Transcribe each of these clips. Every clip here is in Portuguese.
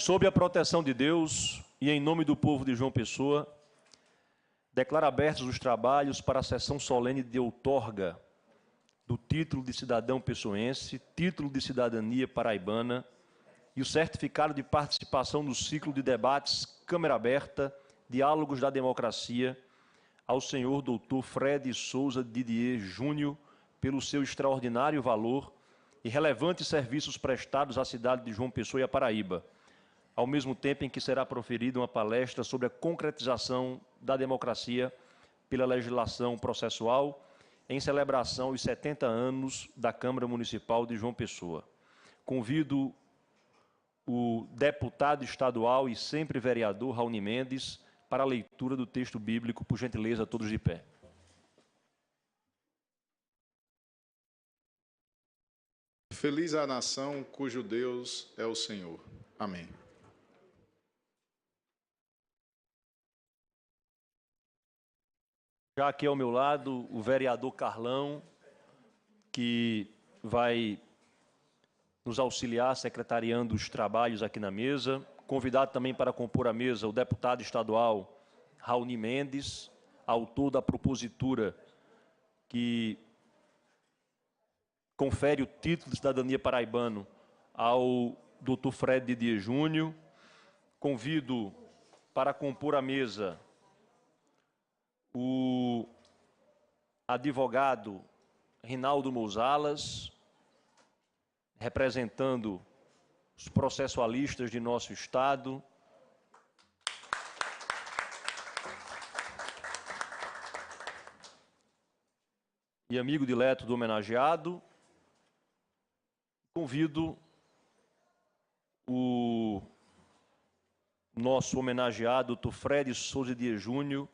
Sob a proteção de Deus e em nome do povo de João Pessoa, declaro abertos os trabalhos para a sessão solene de outorga do título de cidadão pessoense, título de cidadania paraibana e o certificado de participação no ciclo de debates Câmara Aberta, Diálogos da Democracia, ao senhor Dr. Fred Souza Didier Júnior, pelo seu extraordinário valor e relevantes serviços prestados à cidade de João Pessoa e à Paraíba, ao mesmo tempo em que será proferida uma palestra sobre a concretização da democracia pela legislação processual em celebração aos 70 anos da Câmara Municipal de João Pessoa. Convido o deputado estadual e sempre vereador Raoni Mendes para a leitura do texto bíblico, por gentileza, todos de pé. Feliz a nação cujo Deus é o Senhor. Amém. Já aqui ao meu lado, o vereador Carlão, que vai nos auxiliar secretariando os trabalhos aqui na mesa. Convidado também para compor a mesa o deputado estadual Raoni Mendes, autor da propositura que confere o título de cidadania paraibano ao Dr. Fred Didier Júnior. Convido para compor a mesa o advogado Rinaldo Mouzalas, representando os processualistas de nosso Estado. E amigo dileto do homenageado, convido o nosso homenageado, Dr. Fred Souza Dias Júnior,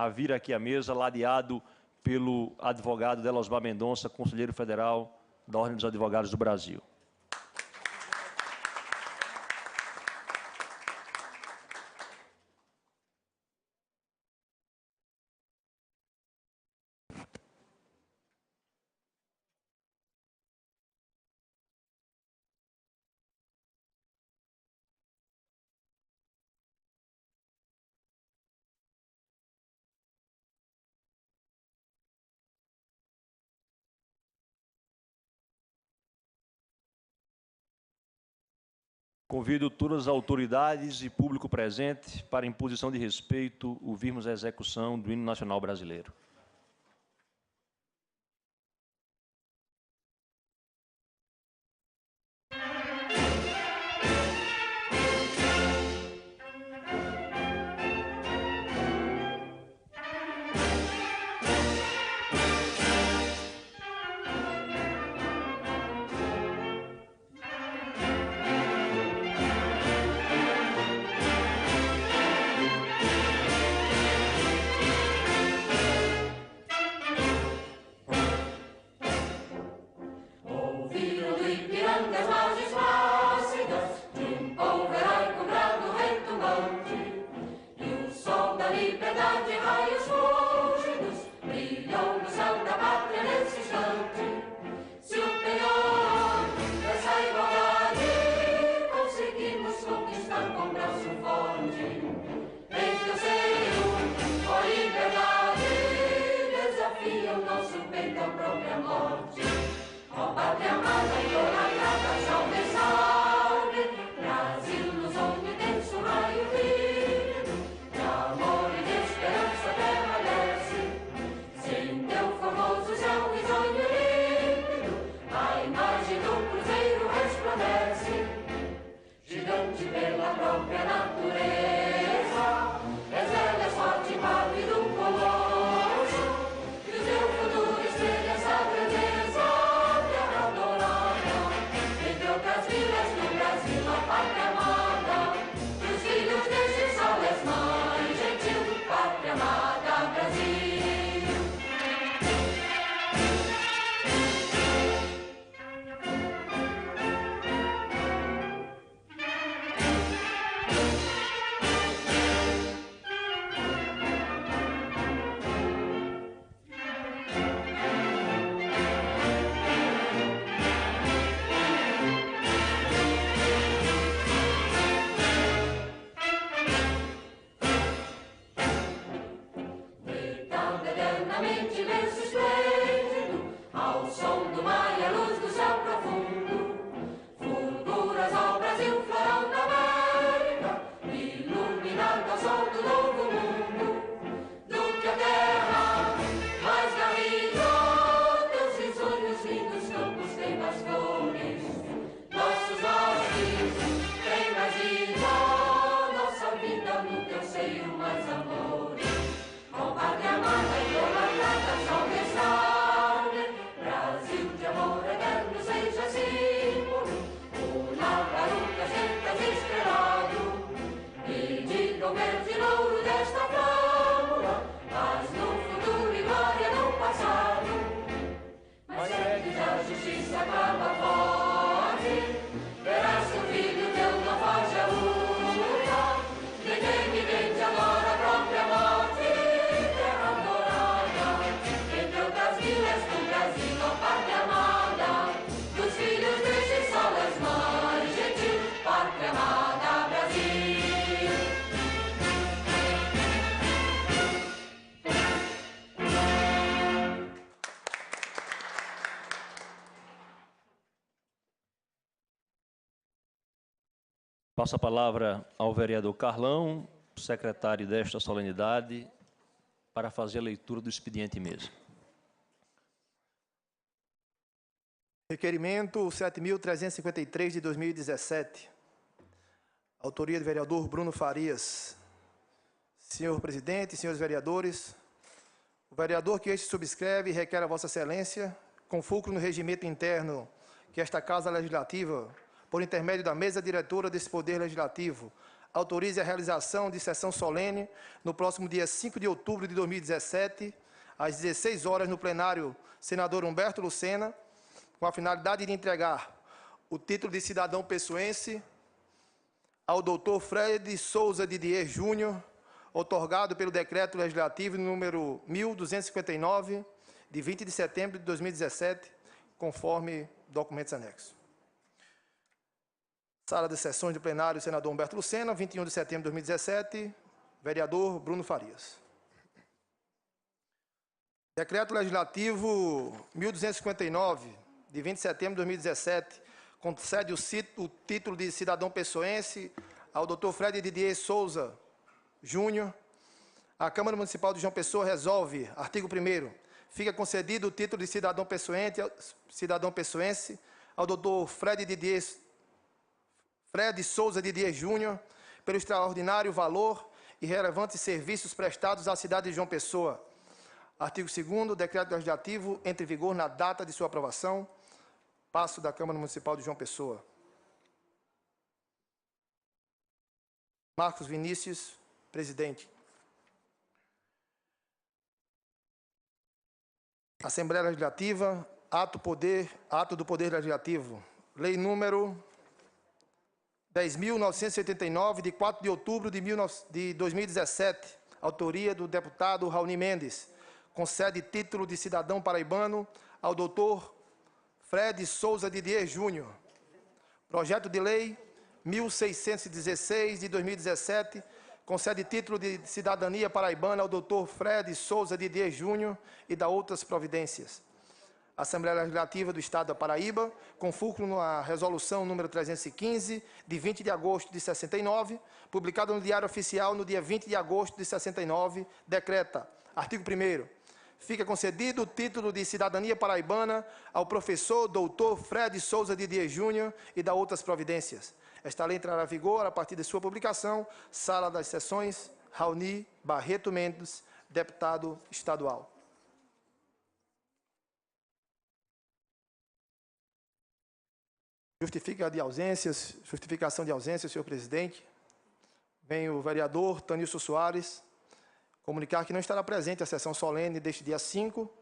a vir aqui à mesa, ladeado pelo advogado Delosmar Mendonça, conselheiro federal da Ordem dos Advogados do Brasil. Convido todas as autoridades e público presente para, em posição de respeito, ouvirmos a execução do hino nacional brasileiro. Adora Passo a palavra ao vereador Carlão, secretário desta solenidade, para fazer a leitura do expediente em mesa. Requerimento 7.353 de 2017. Autoria do vereador Bruno Farias. Senhor presidente, senhores vereadores, o vereador que este subscreve requer a Vossa Excelência, com fulcro no regimento interno que esta Casa Legislativa, por intermédio da mesa diretora desse Poder Legislativo, autorize a realização de sessão solene no próximo dia 5 de outubro de 2017, às 16 horas, no plenário senador Humberto Lucena, com a finalidade de entregar o título de cidadão pessoense ao doutor Fred Souza Didier Júnior, outorgado pelo Decreto Legislativo número 1259, de 20 de setembro de 2017, conforme documentos anexos. Sala de sessões do plenário senador Humberto Lucena, 21 de setembro de 2017, vereador Bruno Farias. Decreto Legislativo 1259, de 20 de setembro de 2017, concede o título de cidadão pessoense ao Dr. Fred Didier Souza Júnior. A Câmara Municipal de João Pessoa resolve, artigo 1º, fica concedido o título de cidadão pessoense ao Dr. Fred Souza Didier Júnior, pelo extraordinário valor e relevantes serviços prestados à cidade de João Pessoa. Artigo 2º, decreto legislativo entra em vigor na data de sua aprovação. Passo da Câmara Municipal de João Pessoa. Marcos Vinícius, presidente. Assembleia Legislativa, ato do Poder Legislativo. Lei número 10.979, de 4 de outubro de 2017, autoria do deputado Raoni Mendes, concede título de cidadão paraibano ao doutor Fred Souza Didier Júnior. Projeto de Lei 1616, de 2017, concede título de cidadania paraibana ao doutor Fred Souza Didier Júnior e dá outras providências. Assembleia Legislativa do Estado da Paraíba, com fulcro na Resolução número 315, de 20 de agosto de 69, publicada no Diário Oficial no dia 20 de agosto de 69, decreta, artigo 1º, fica concedido o título de cidadania paraibana ao professor doutor Fred Souza Didier Júnior e dá outras providências. Esta lei entrará em vigor a partir de sua publicação. Sala das Sessões, Raoni Barreto Mendes, deputado estadual. Justificação de ausências, senhor presidente. Vem o vereador Tanilson Soares comunicar que não estará presente à sessão solene deste dia 5,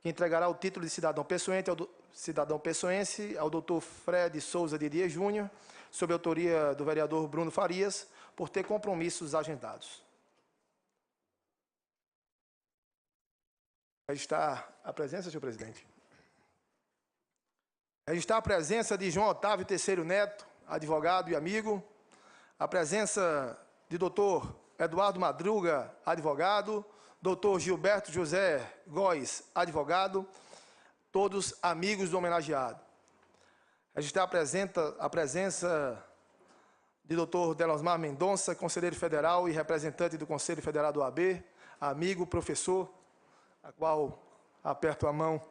que entregará o título de cidadão pessoense ao doutor Fred Souza Didier Júnior, sob a autoria do vereador Bruno Farias, por ter compromissos agendados. Registrar a presença, senhor presidente. Registrar a presença de João Otávio Terceiro Neto, advogado e amigo. A presença de doutor Eduardo Madruga, advogado. Doutor Gilberto José Góes, advogado. Todos amigos do homenageado. Registrar a presença de doutor Delosmar Mendonça, conselheiro federal e representante do Conselho Federal do AB, amigo, professor, a qual aperto a mão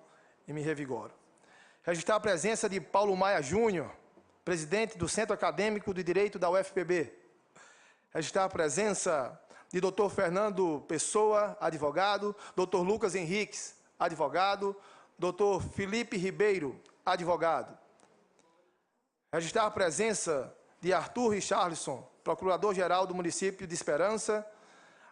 e me revigoro. Registrar a presença de Paulo Maia Júnior, presidente do Centro Acadêmico de Direito da UFPB. Registrar a presença de doutor Fernando Pessoa, advogado, doutor Lucas Henriques, advogado, doutor Felipe Ribeiro, advogado. Registrar a presença de Arthur Richarlison, procurador-geral do município de Esperança,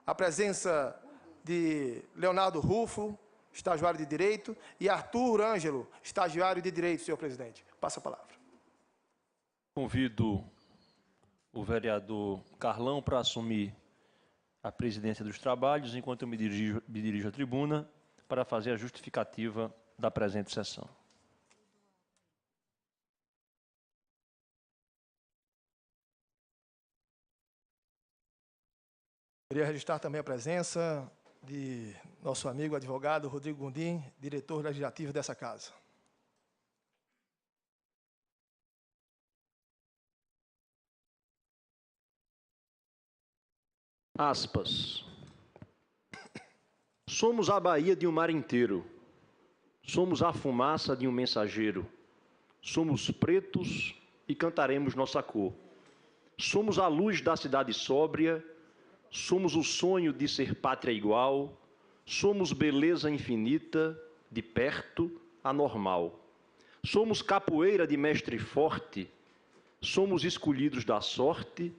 a presença de Leonardo Rufo, estagiário de Direito, e Arthur Ângelo, estagiário de Direito, senhor presidente. Passa a palavra. Convido o vereador Carlão para assumir a presidência dos trabalhos, enquanto eu me dirijo à tribuna para fazer a justificativa da presente sessão. Queria registrar também a presença de nosso amigo advogado Rodrigo Gondim, diretor legislativo dessa casa. Aspas. Somos a Bahia de um mar inteiro. Somos a fumaça de um mensageiro. Somos pretos e cantaremos nossa cor. Somos a luz da cidade sóbria. Somos o sonho de ser pátria igual. Somos beleza infinita, de perto a normal. Somos capoeira de mestre forte. Somos escolhidos da sorte.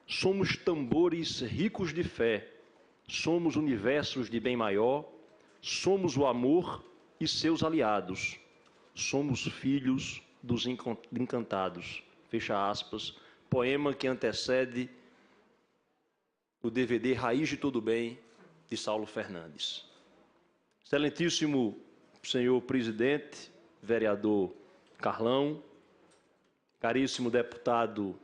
Somos tambores ricos de fé. Somos universos de bem maior. Somos o amor e seus aliados. Somos filhos dos encantados. Fecha aspas. Poema que antecede o DVD Raiz de Todo Bem, de Saulo Fernandes. Excelentíssimo senhor presidente, vereador Carlão, caríssimo deputado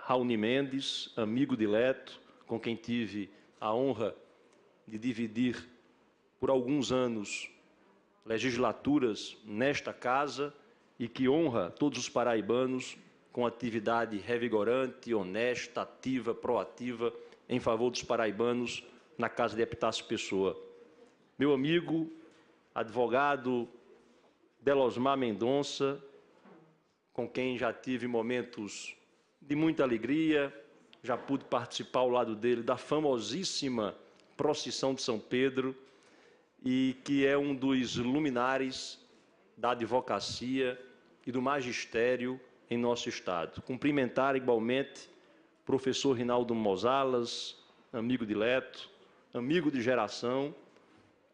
Raoni Mendes, amigo dileto, com quem tive a honra de dividir por alguns anos legislaturas nesta casa e que honra todos os paraibanos com atividade revigorante, honesta, ativa, proativa em favor dos paraibanos na Casa de Epitácio Pessoa. Meu amigo, advogado Delosmar Mendonça, com quem já tive momentos de muita alegria, já pude participar ao lado dele da famosíssima procissão de São Pedro e que é um dos luminares da advocacia e do magistério em nosso Estado. Cumprimentar igualmente o professor Rinaldo Mozalas, amigo dileto, amigo de geração,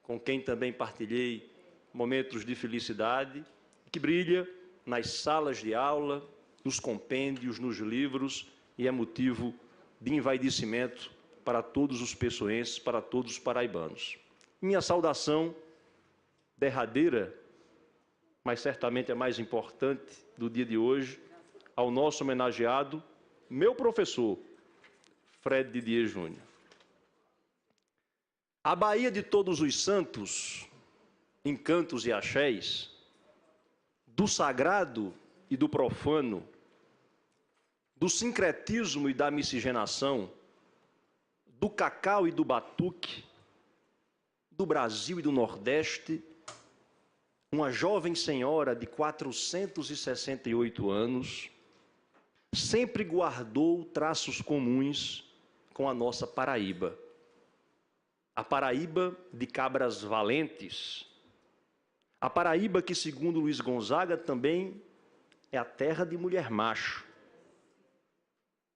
com quem também partilhei momentos de felicidade, que brilha nas salas de aula, nos compêndios, nos livros, e é motivo de envaidecimento para todos os pessoenses, para todos os paraibanos. Minha saudação derradeira, mas certamente a mais importante do dia de hoje, ao nosso homenageado, meu professor, Fred Didier Júnior. A Bahia de Todos os Santos, encantos e axés, do sagrado e do profano, do sincretismo e da miscigenação, do cacau e do batuque, do Brasil e do Nordeste, uma jovem senhora de 468 anos, sempre guardou traços comuns com a nossa Paraíba. A Paraíba de cabras valentes, a Paraíba que, segundo Luiz Gonzaga, também é a terra de mulher macho.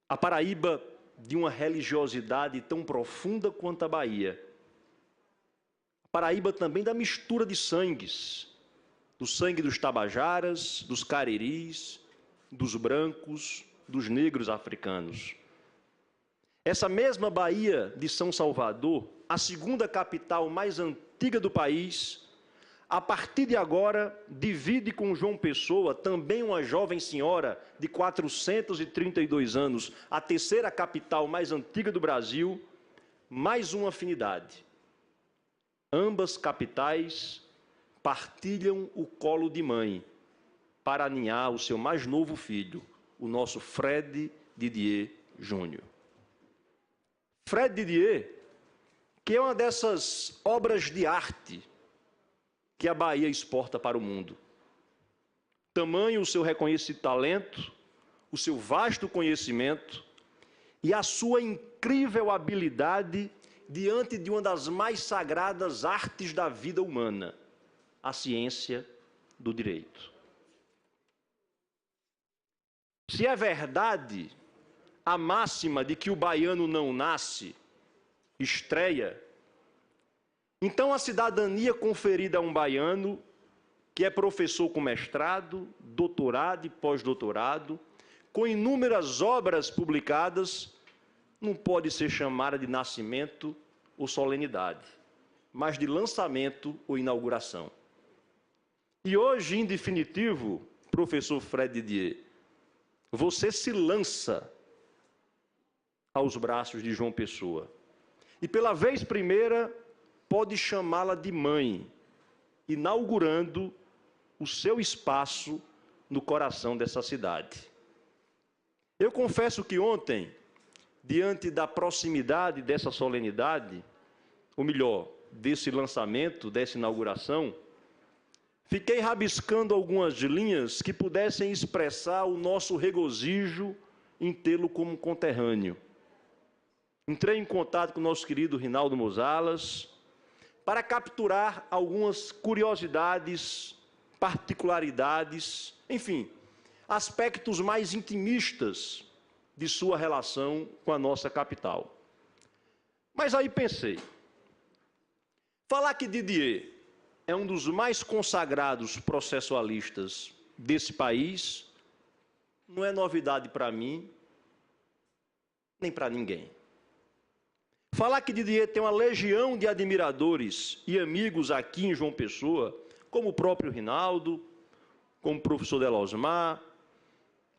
A Paraíba de uma religiosidade tão profunda quanto a Bahia. A Paraíba também da mistura de sangues, do sangue dos tabajaras, dos cariris, dos brancos, dos negros africanos. Essa mesma Bahia de São Salvador, a segunda capital mais antiga do país, a partir de agora, divide com João Pessoa, também uma jovem senhora de 432 anos, a terceira capital mais antiga do Brasil, mais uma afinidade. Ambas capitais partilham o colo de mãe para aninhar o seu mais novo filho, o nosso Fred Didier Júnior. Fred Didier, que é uma dessas obras de arte que a Bahia exporta para o mundo. Tamanho o seu reconhecido talento, o seu vasto conhecimento e a sua incrível habilidade diante de uma das mais sagradas artes da vida humana, a ciência do direito. Se é verdade a máxima de que o baiano não nasce, estreia, então a cidadania conferida a um baiano, que é professor com mestrado, doutorado e pós-doutorado, com inúmeras obras publicadas, não pode ser chamada de nascimento ou solenidade, mas de lançamento ou inauguração. E hoje, em definitivo, professor Fred Didier, você se lança aos braços de João Pessoa. E pela vez primeira, pode chamá-la de mãe, inaugurando o seu espaço no coração dessa cidade. Eu confesso que ontem, diante da proximidade dessa solenidade, ou melhor, desse lançamento, dessa inauguração, fiquei rabiscando algumas linhas que pudessem expressar o nosso regozijo em tê-lo como conterrâneo. Entrei em contato com o nosso querido Rinaldo Mozalas para capturar algumas curiosidades, particularidades, enfim, aspectos mais intimistas de sua relação com a nossa capital. Mas aí pensei, falar que Didier é um dos mais consagrados processualistas desse país não é novidade para mim, nem para ninguém. Falar que Didier tem uma legião de admiradores e amigos aqui em João Pessoa, como o próprio Rinaldo, como o professor Delosmar,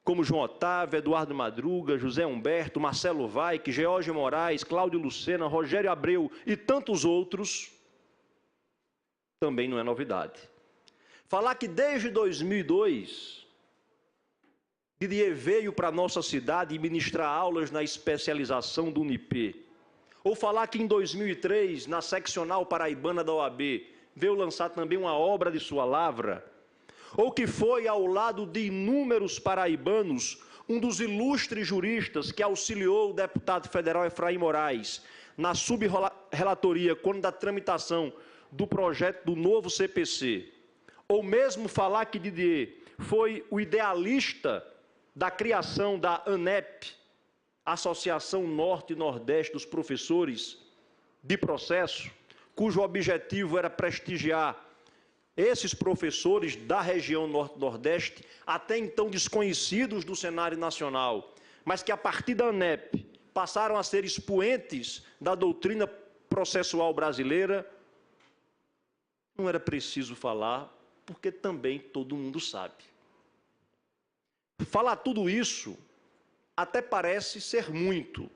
como João Otávio, Eduardo Madruga, José Humberto, Marcelo Vaik, George Moraes, Cláudio Lucena, Rogério Abreu e tantos outros, também não é novidade. Falar que desde 2002, Didier veio para a nossa cidade ministrar aulas na especialização do UNIP, ou falar que em 2003, na seccional paraibana da OAB, veio lançar também uma obra de sua lavra, ou que foi, ao lado de inúmeros paraibanos, um dos ilustres juristas que auxiliou o deputado federal Efraim Moraes na subrelatoria, quando da tramitação do projeto do novo CPC, ou mesmo falar que Didier foi o idealista da criação da ANEP, Associação Norte e Nordeste dos Professores de Processo, cujo objetivo era prestigiar esses professores da região Norte-Nordeste, até então desconhecidos do cenário nacional, mas que a partir da ANEP passaram a ser expoentes da doutrina processual brasileira, não era preciso falar, porque também todo mundo sabe. Falar tudo isso até parece ser muito,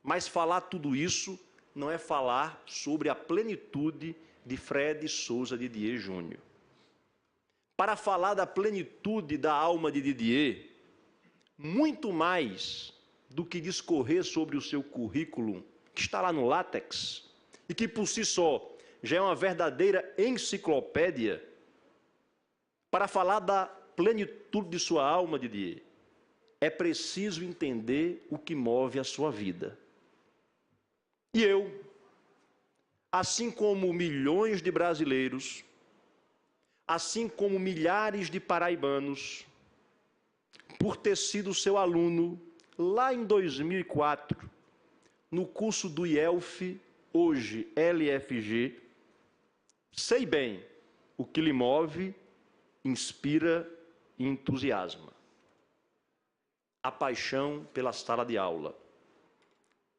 mas falar tudo isso não é falar sobre a plenitude de Fred Souza Didier Júnior. Para falar da plenitude da alma de Didier, muito mais do que discorrer sobre o seu currículo, que está lá no látex, e que por si só já é uma verdadeira enciclopédia, para falar da plenitude de sua alma, Didier, é preciso entender o que move a sua vida. E eu, assim como milhões de brasileiros, assim como milhares de paraibanos, por ter sido seu aluno lá em 2004, no curso do IELF, hoje LFG, sei bem o que lhe move, inspira e entusiasma. A paixão pela sala de aula,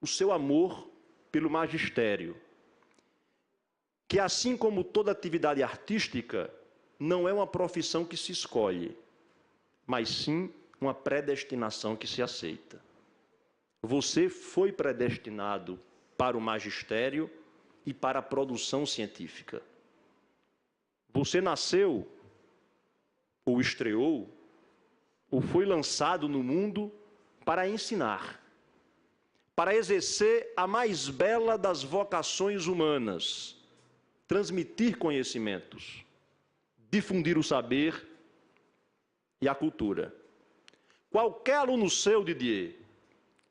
o seu amor pelo magistério, que assim como toda atividade artística, não é uma profissão que se escolhe, mas sim uma predestinação que se aceita. Você foi predestinado para o magistério e para a produção científica. Você nasceu, ou estreou, ou foi lançado no mundo para ensinar, para exercer a mais bela das vocações humanas, transmitir conhecimentos, difundir o saber e a cultura. Qualquer aluno seu, Didier,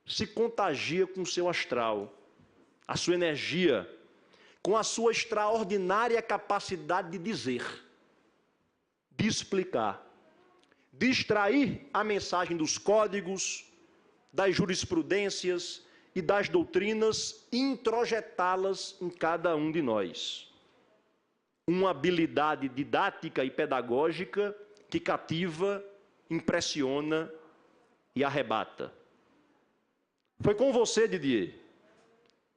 se contagia com o seu astral, a sua energia, com a sua extraordinária capacidade de dizer, de explicar, de extrair a mensagem dos códigos, das jurisprudências e das doutrinas e introjetá-las em cada um de nós. Uma habilidade didática e pedagógica que cativa, impressiona e arrebata. Foi com você, Didier,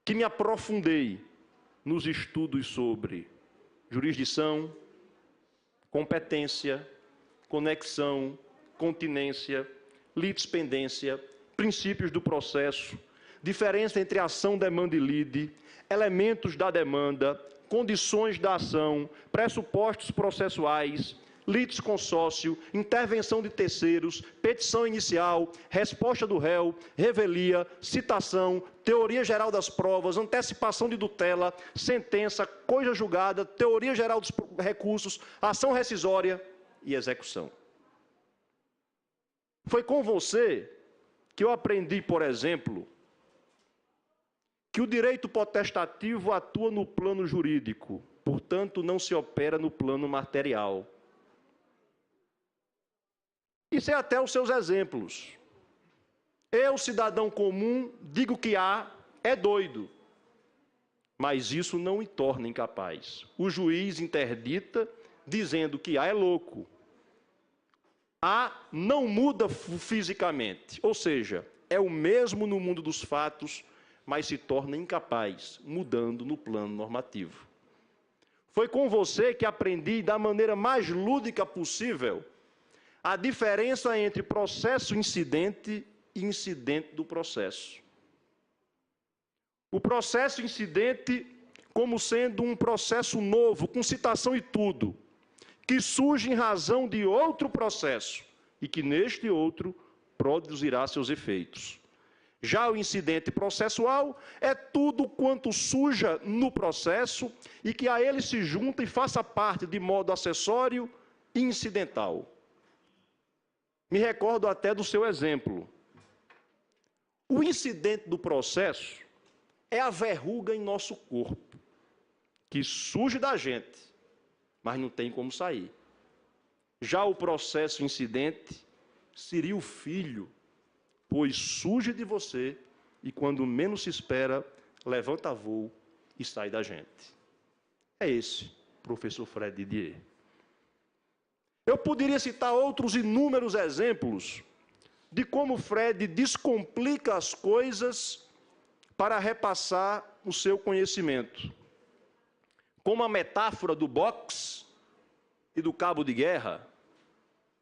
que me aprofundei nos estudos sobre jurisdição, competência, conexão, continência, litispendência, princípios do processo, diferença entre ação, demanda e lide, elementos da demanda, condições da ação, pressupostos processuais, litisconsórcio, intervenção de terceiros, petição inicial, resposta do réu, revelia, citação, teoria geral das provas, antecipação de tutela, sentença, coisa julgada, teoria geral dos recursos, ação rescisória e execução. Foi com você que eu aprendi, por exemplo, que o direito potestativo atua no plano jurídico, portanto, não se opera no plano material. E sei até os seus exemplos. Eu, cidadão comum, digo que A é doido, mas isso não me torna incapaz. O juiz interdita dizendo que A é louco. A não muda fisicamente, ou seja, é o mesmo no mundo dos fatos, mas se torna incapaz, mudando no plano normativo. Foi com você que aprendi, da maneira mais lúdica possível, a diferença entre processo incidente e incidente do processo. O processo incidente como sendo um processo novo, com citação e tudo, que surge em razão de outro processo e que neste outro produzirá seus efeitos. Já o incidente processual é tudo quanto surja no processo e que a ele se junta e faça parte de modo acessório e incidental. Me recordo até do seu exemplo. O incidente do processo é a verruga em nosso corpo, que surge da gente, mas não tem como sair. Já o processo incidente seria o filho, pois surge de você e, quando menos se espera, levanta voo e sai da gente. É esse, professor Fred Didier. Eu poderia citar outros inúmeros exemplos de como Fred descomplica as coisas para repassar o seu conhecimento. Como a metáfora do boxe e do cabo de guerra,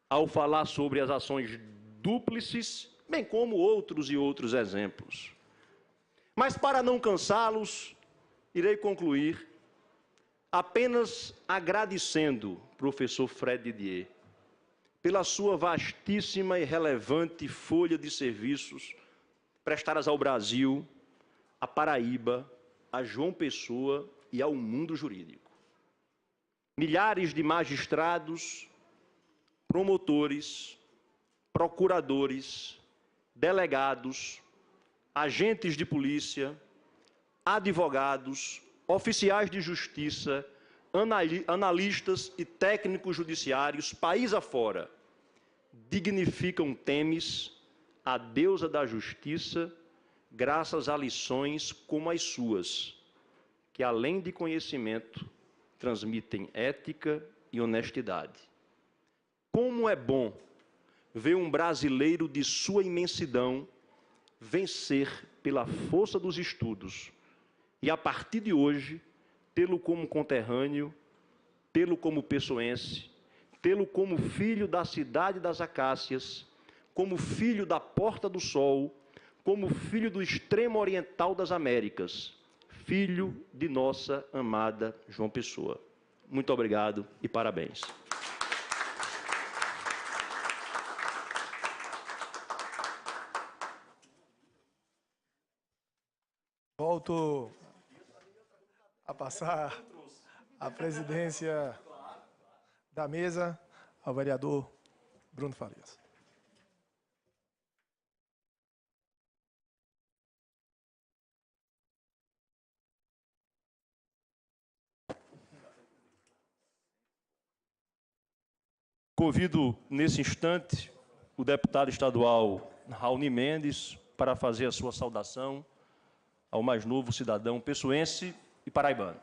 ao falar sobre as ações dúplices, bem como outros e outros exemplos. Mas para não cansá-los, irei concluir apenas agradecendo professor Fred Didier pela sua vastíssima e relevante folha de serviços prestadas ao Brasil, à Paraíba, a João Pessoa e ao mundo jurídico. Milhares de magistrados, promotores, procuradores, delegados, agentes de polícia, advogados, oficiais de justiça, analistas e técnicos judiciários, país afora, dignificam Têmis, a deusa da justiça, graças a lições como as suas, que além de conhecimento, transmitem ética e honestidade. Como é bom ver um brasileiro de sua imensidão vencer pela força dos estudos e, a partir de hoje, tê-lo como conterrâneo, tê-lo como pessoense, tê-lo como filho da cidade das Acácias, como filho da Porta do Sol, como filho do extremo oriental das Américas, filho de nossa amada João Pessoa. Muito obrigado e parabéns. Volto a passar a presidência da mesa ao vereador Bruno Farias. Convido, nesse instante, o deputado estadual Raoni Mendes para fazer a sua saudação ao mais novo cidadão pessoense e paraibano.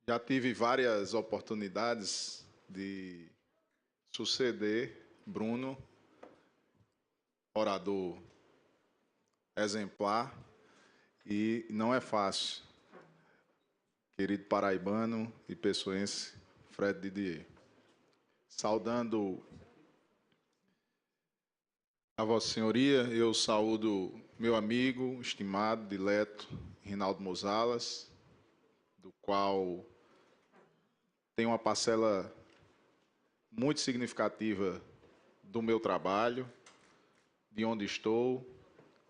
Já tive várias oportunidades de suceder Bruno, orador exemplar, e não é fácil. Querido paraibano e pessoense Fred Didier. Saudando a Vossa Senhoria, eu saúdo meu amigo, estimado, dileto, Rinaldo Mozalas, do qual tem uma parcela muito significativa do meu trabalho, de onde estou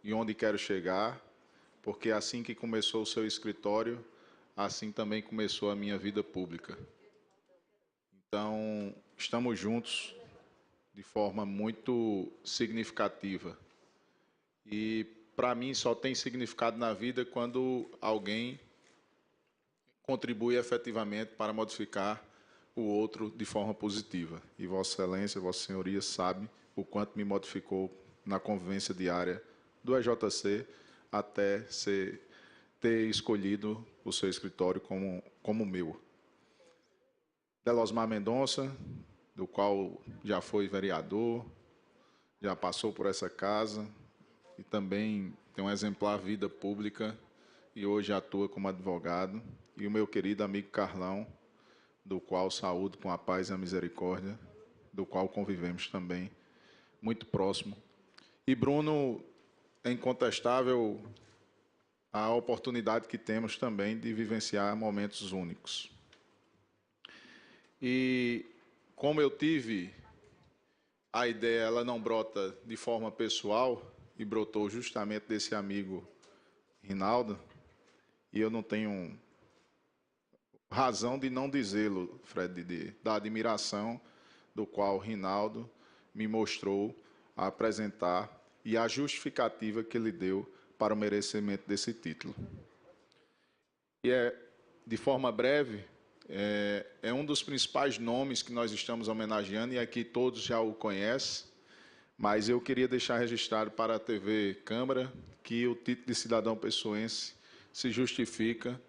e onde quero chegar, porque assim que começou o seu escritório, assim também começou a minha vida pública. Então, estamos juntos de forma muito significativa. E, para mim, só tem significado na vida quando alguém contribui efetivamente para modificar o outro de forma positiva. E Vossa Excelência, Vossa Senhoria, sabe o quanto me modificou na convivência diária do EJC até ter escolhido o seu escritório como meu. Delosmar Mendonça, do qual já foi vereador, já passou por essa casa e também tem uma exemplar vida pública e hoje atua como advogado. E o meu querido amigo Carlão, do qual saúdo com a paz e a misericórdia, do qual convivemos também muito próximo. E Bruno, é incontestável a oportunidade que temos também de vivenciar momentos únicos. E como eu tive a ideia, ela não brota de forma pessoal, e brotou justamente desse amigo Rinaldo, e eu não tenho razão de não dizê-lo, Fred, da admiração do qual Rinaldo me mostrou a apresentar e a justificativa que ele deu para o merecimento desse título. E de forma breve, é um dos principais nomes que nós estamos homenageando, e aqui todos já o conhecem, mas eu queria deixar registrado para a TV Câmara que o título de cidadão pessoense se justifica,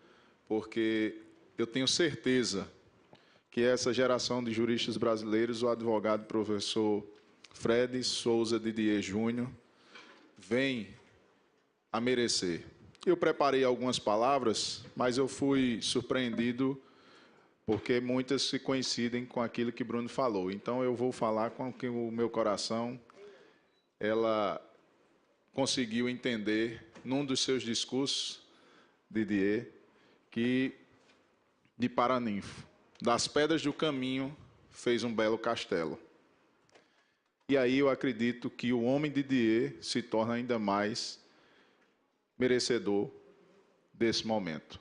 porque eu tenho certeza que essa geração de juristas brasileiros, o advogado professor Fred Souza Didier Júnior, vem a merecer. Eu preparei algumas palavras, mas eu fui surpreendido porque muitas se coincidem com aquilo que Bruno falou. Então, eu vou falar com o que o meu coração ela conseguiu entender num dos seus discursos, Didier, que de Paraninfo, das pedras do caminho fez um belo castelo. E aí eu acredito que o homem Didier se torna ainda mais merecedor desse momento.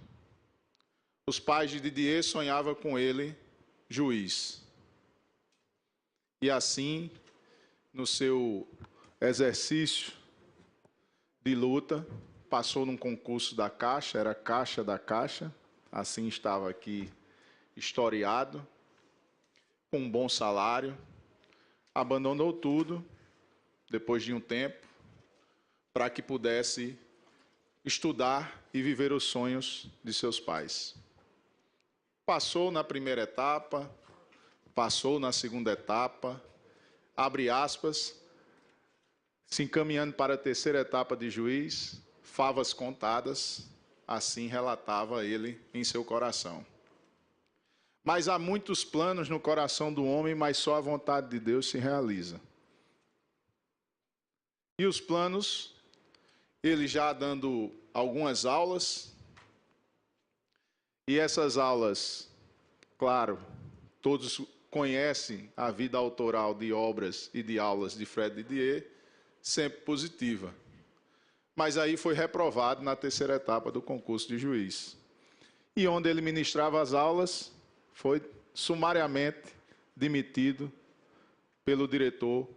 Os pais de Didier sonhavam com ele juiz. E assim, no seu exercício de luta, passou num concurso da Caixa, era Caixa da Caixa, assim estava aqui historiado, com um bom salário, abandonou tudo, depois de um tempo, para que pudesse estudar e viver os sonhos de seus pais. Passou na primeira etapa, passou na segunda etapa, abre aspas, se encaminhando para a terceira etapa de juiz, favas contadas, assim relatava ele em seu coração. Mas há muitos planos no coração do homem, mas só a vontade de Deus se realiza. E os planos, ele já dando algumas aulas, e essas aulas, claro, todos conhecem a vida autoral de obras e de aulas de Fred Didier, sempre positiva. Mas aí foi reprovado na terceira etapa do concurso de juiz. E onde ele ministrava as aulas, foi sumariamente demitido pelo diretor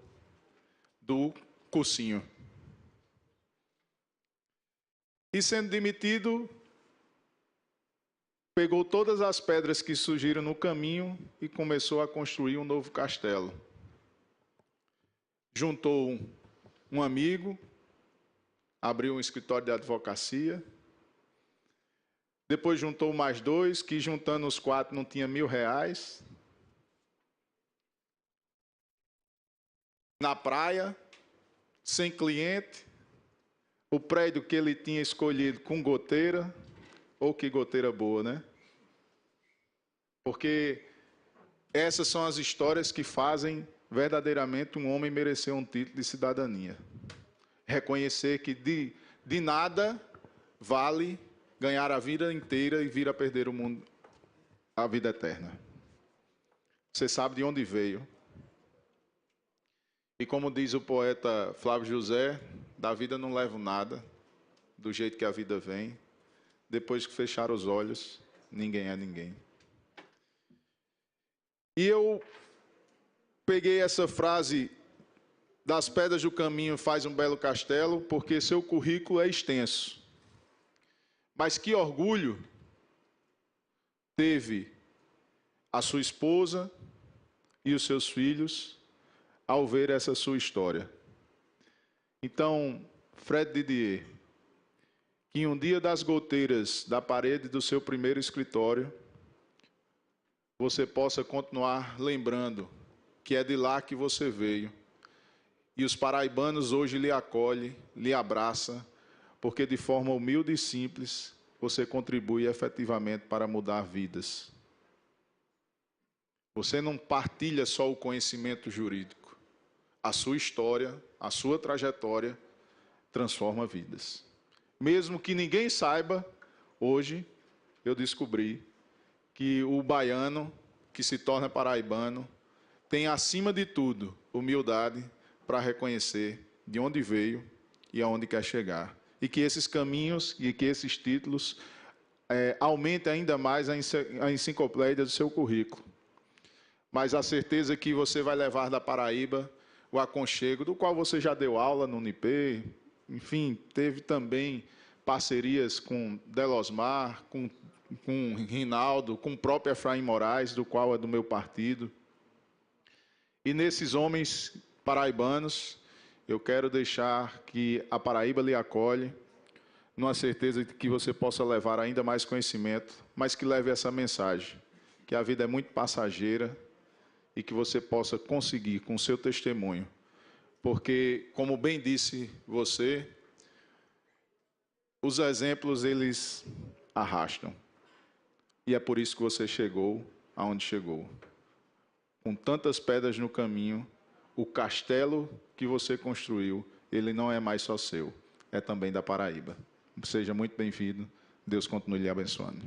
do cursinho. E sendo demitido, pegou todas as pedras que surgiram no caminho e começou a construir um novo castelo. Juntou um amigo, abriu um escritório de advocacia, depois juntou mais dois, que juntando os 4 não tinha R$1.000. Na praia, sem cliente, o prédio que ele tinha escolhido com goteira, ou que goteira boa, né? Porque essas são as histórias que fazem verdadeiramente um homem merecer um título de cidadania. reconhecer que de nada vale ganhar a vida inteira e vir a perder o mundo, a vida eterna. Você sabe de onde veio. E como diz o poeta Flávio José, da vida não levo nada, do jeito que a vida vem. Depois que fechar os olhos, ninguém é ninguém. E eu peguei essa frase, das pedras do caminho faz um belo castelo, porque seu currículo é extenso. Mas que orgulho teve a sua esposa e os seus filhos ao ver essa sua história. Então, Fred Didier, que em um dia das goteiras da parede do seu primeiro escritório, você possa continuar lembrando que é de lá que você veio. E os paraibanos hoje lhe acolhem, lhe abraçam, porque de forma humilde e simples, você contribui efetivamente para mudar vidas. Você não partilha só o conhecimento jurídico. A sua história, a sua trajetória, transforma vidas. Mesmo que ninguém saiba, hoje eu descobri que o baiano, que se torna paraibano, tem, acima de tudo, humildade para reconhecer de onde veio e aonde quer chegar. E que esses caminhos e que esses títulos aumentem ainda mais a enciclopédia do seu currículo. Mas a certeza que você vai levar da Paraíba o aconchego, do qual você já deu aula no Unip, enfim, teve também parcerias com Delosmar, com Rinaldo, com o próprio Efraim Moraes, do qual é do meu partido. E nesses homens paraibanos, eu quero deixar que a Paraíba lhe acolhe, numa certeza de que você possa levar ainda mais conhecimento, mas que leve essa mensagem, que a vida é muito passageira e que você possa conseguir com o seu testemunho. Porque, como bem disse você, os exemplos, eles arrastam. E é por isso que você chegou aonde chegou. Com tantas pedras no caminho, o castelo que você construiu, ele não é mais só seu, é também da Paraíba. Seja muito bem-vindo. Deus continue lhe abençoando.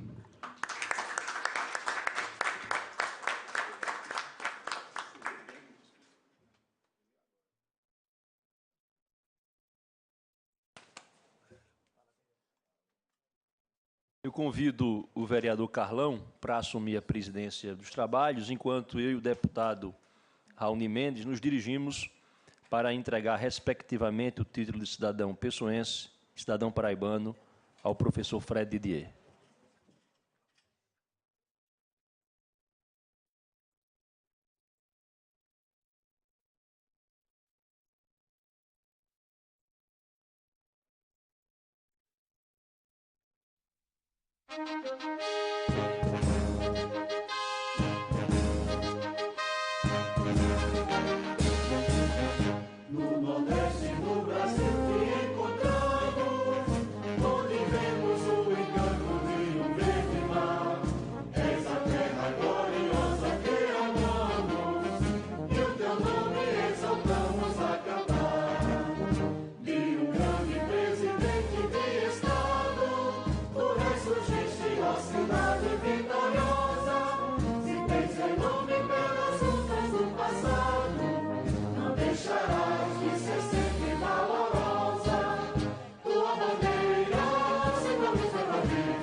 Eu convido o vereador Carlão para assumir a presidência dos trabalhos, enquanto eu e o deputado Raoni Mendes nos dirigimos para entregar, respectivamente, o título de cidadão pessoense, cidadão paraibano, ao professor Fred Didier. No Nordeste do Brasil te encontramos, onde vemos o encanto de um verde mar. És a terra gloriosa que amamos, e o teu nome exaltamos a cantar. De um grande presidente de Estado, tu ressurgiste, ó cidade vitoriosa. Se tens em nome pelas lutas do passado, não deixarás de ser sempre valorosa. Tua bandeira simboliza o país,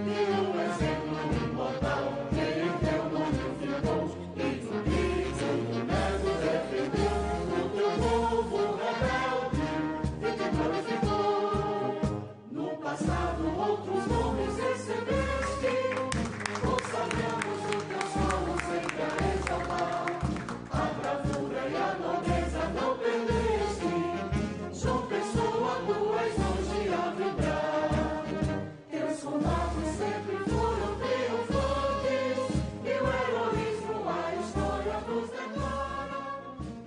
e um exemplo imortal que em teu nome ficou. E tu dizes, tu negas defendeu o teu povo rebelde e te glorificou. No passado outros nomes recebeste, consagramos o teu solo sempre a exaltar. A bravura e a nobreza não perdeste, João Pessoa, tu és hoje a vibrar. Teus combates sempre foram triunfantes, e o heroísmo a história nos declara,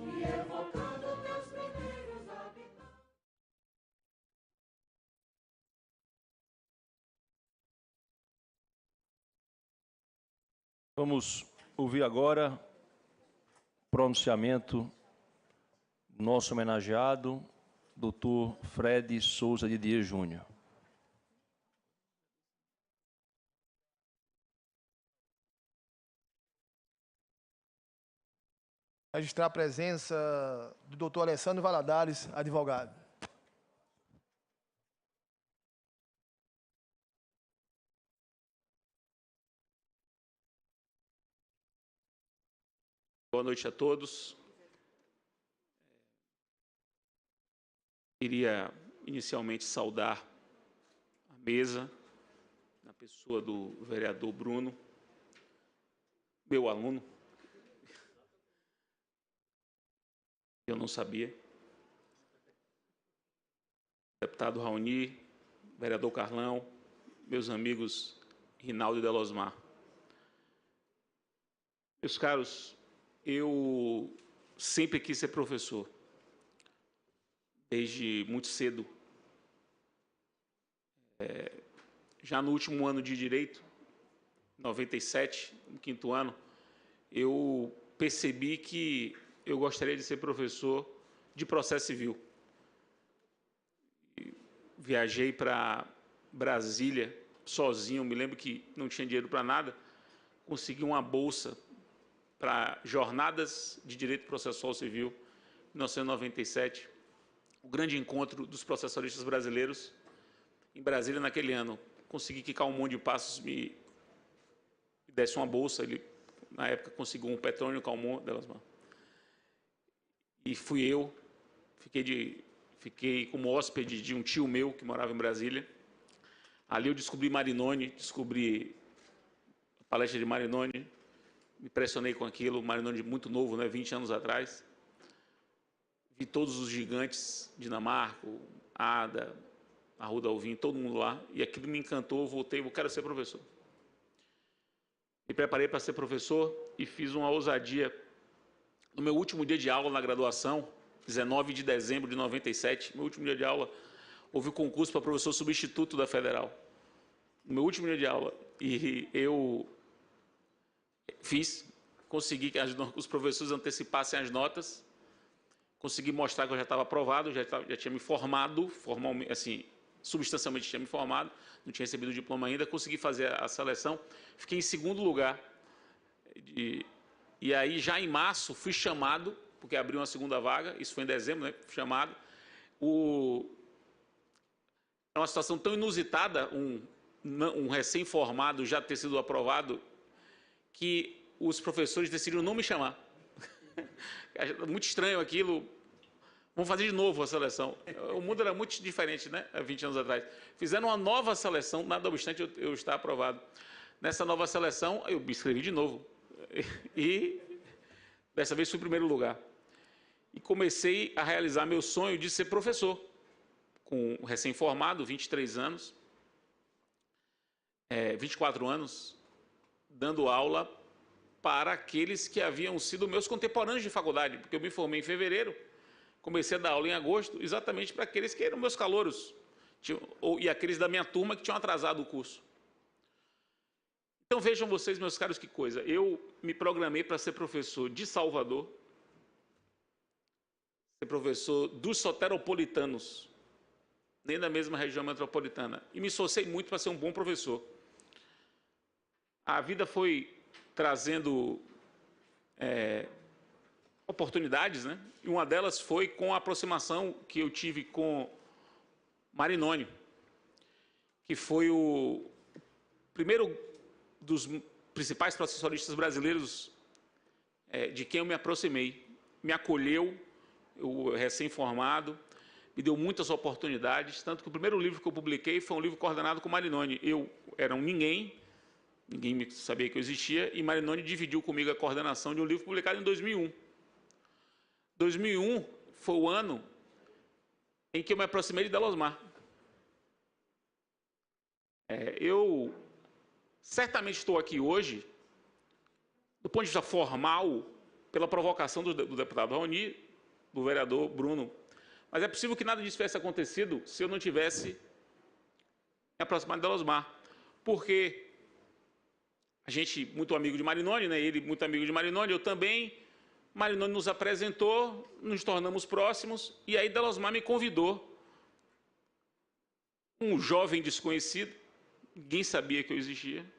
e evocando teus primeiros habitantes. Vamos ouvir agora o pronunciamento do nosso homenageado, Dr. Fred Souza de Dias Júnior. Registrar a presença do doutor Alessandro Valadares, advogado. Boa noite a todos. Queria inicialmente saudar a mesa, na pessoa do vereador Bruno, meu aluno. Eu não sabia. Deputado Raoni, vereador Carlão, meus amigos Rinaldo e Delosmar. Meus caros, eu sempre quis ser professor, desde muito cedo. Já no último ano de Direito, 97, no 5º ano, eu percebi que eu gostaria de ser professor de processo civil. Viajei para Brasília sozinho, me lembro que não tinha dinheiro para nada, consegui uma bolsa para Jornadas de Direito Processual Civil, em 1997, o grande encontro dos processualistas brasileiros em Brasília naquele ano. Consegui que Calmon de Passos me desse uma bolsa, ele na época conseguiu um Petrônio Calmon delas mãos. E fui eu, fiquei como hóspede de um tio meu que morava em Brasília. Ali eu descobri Marinoni, descobri a palestra de Marinoni, me impressionei com aquilo, Marinoni muito novo, né, 20 anos atrás. Vi todos os gigantes, Dinamarco, Ada, Arruda Alvim, todo mundo lá, e aquilo me encantou, voltei, eu quero ser professor. Me preparei para ser professor e fiz uma ousadia. No meu último dia de aula na graduação, 19 de dezembro de 97, meu último dia de aula, houve o concurso para professor substituto da Federal. No meu último dia de aula, e eu fiz, consegui que os professores antecipassem as notas, consegui mostrar que eu já estava aprovado, já tinha me formado, formalmente, assim, substancialmente tinha me formado, não tinha recebido o diploma ainda, consegui fazer a seleção, fiquei em 2º lugar. E aí, já em março, fui chamado, porque abriu uma 2ª vaga, isso foi em dezembro, né, fui chamado. É uma situação tão inusitada, um recém-formado já ter sido aprovado, que os professores decidiram não me chamar. Muito estranho aquilo. Vamos fazer de novo a seleção. O mundo era muito diferente, né? Há 20 anos atrás. Fizeram uma nova seleção, nada obstante eu estar aprovado. Nessa nova seleção, eu me inscrevi de novo. E dessa vez fui em 1º lugar. E comecei a realizar meu sonho de ser professor. Com recém-formado, 23 anos, 24 anos, dando aula para aqueles que haviam sido meus contemporâneos de faculdade, porque eu me formei em fevereiro, comecei a dar aula em agosto, exatamente para aqueles que eram meus calouros, e aqueles da minha turma que tinham atrasado o curso. Então vejam vocês, meus caros, que coisa. Eu me programei para ser professor de Salvador, ser professor dos soteropolitanos, nem da mesma região metropolitana, e me esforcei muito para ser um bom professor. A vida foi trazendo oportunidades, né? E uma delas foi com a aproximação que eu tive com Marinoni, que foi o primeiro dos principais processualistas brasileiros de quem eu me aproximei. Me acolheu, eu recém-formado, me deu muitas oportunidades, tanto que o primeiro livro que eu publiquei foi um livro coordenado com Marinoni. Eu era um ninguém sabia que eu existia, e Marinoni dividiu comigo a coordenação de um livro publicado em 2001. 2001 foi o ano em que eu me aproximei de Delosmar. Eu certamente estou aqui hoje, do ponto de vista formal, pela provocação do deputado Raoni, do vereador Bruno, mas é possível que nada disso tivesse acontecido se eu não tivesse me aproximado de Delosmar, porque a gente, muito amigo de Marinoni, né? Ele muito amigo de Marinoni, eu também, Marinoni nos apresentou, nos tornamos próximos, e aí Delosmar me convidou. Um jovem desconhecido, ninguém sabia que eu existia,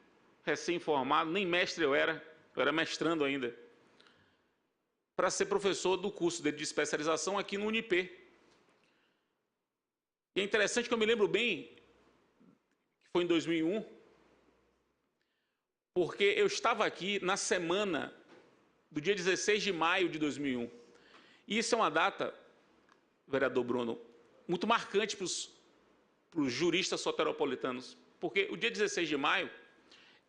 recém-formado, nem mestre eu era mestrando ainda, para ser professor do curso de especialização aqui no Unip. E é interessante que eu me lembro bem, que foi em 2001, porque eu estava aqui na semana do dia 16 de maio de 2001. E isso é uma data, vereador Bruno, muito marcante para os juristas soteropolitanos, porque o dia 16 de maio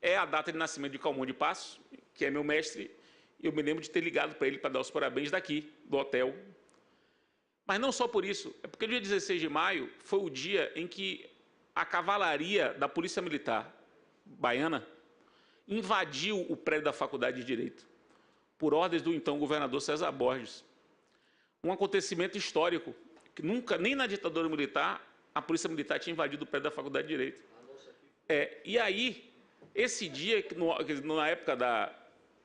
é a data de nascimento de Calmon de Passos, que é meu mestre, e eu me lembro de ter ligado para ele para dar os parabéns daqui, do hotel. Mas não só por isso, é porque o dia 16 de maio foi o dia em que a cavalaria da Polícia Militar baiana invadiu o prédio da Faculdade de Direito, por ordens do então governador César Borges. Um acontecimento histórico, que nunca, nem na ditadura militar, a Polícia Militar tinha invadido o prédio da Faculdade de Direito. E aí, esse dia, na época da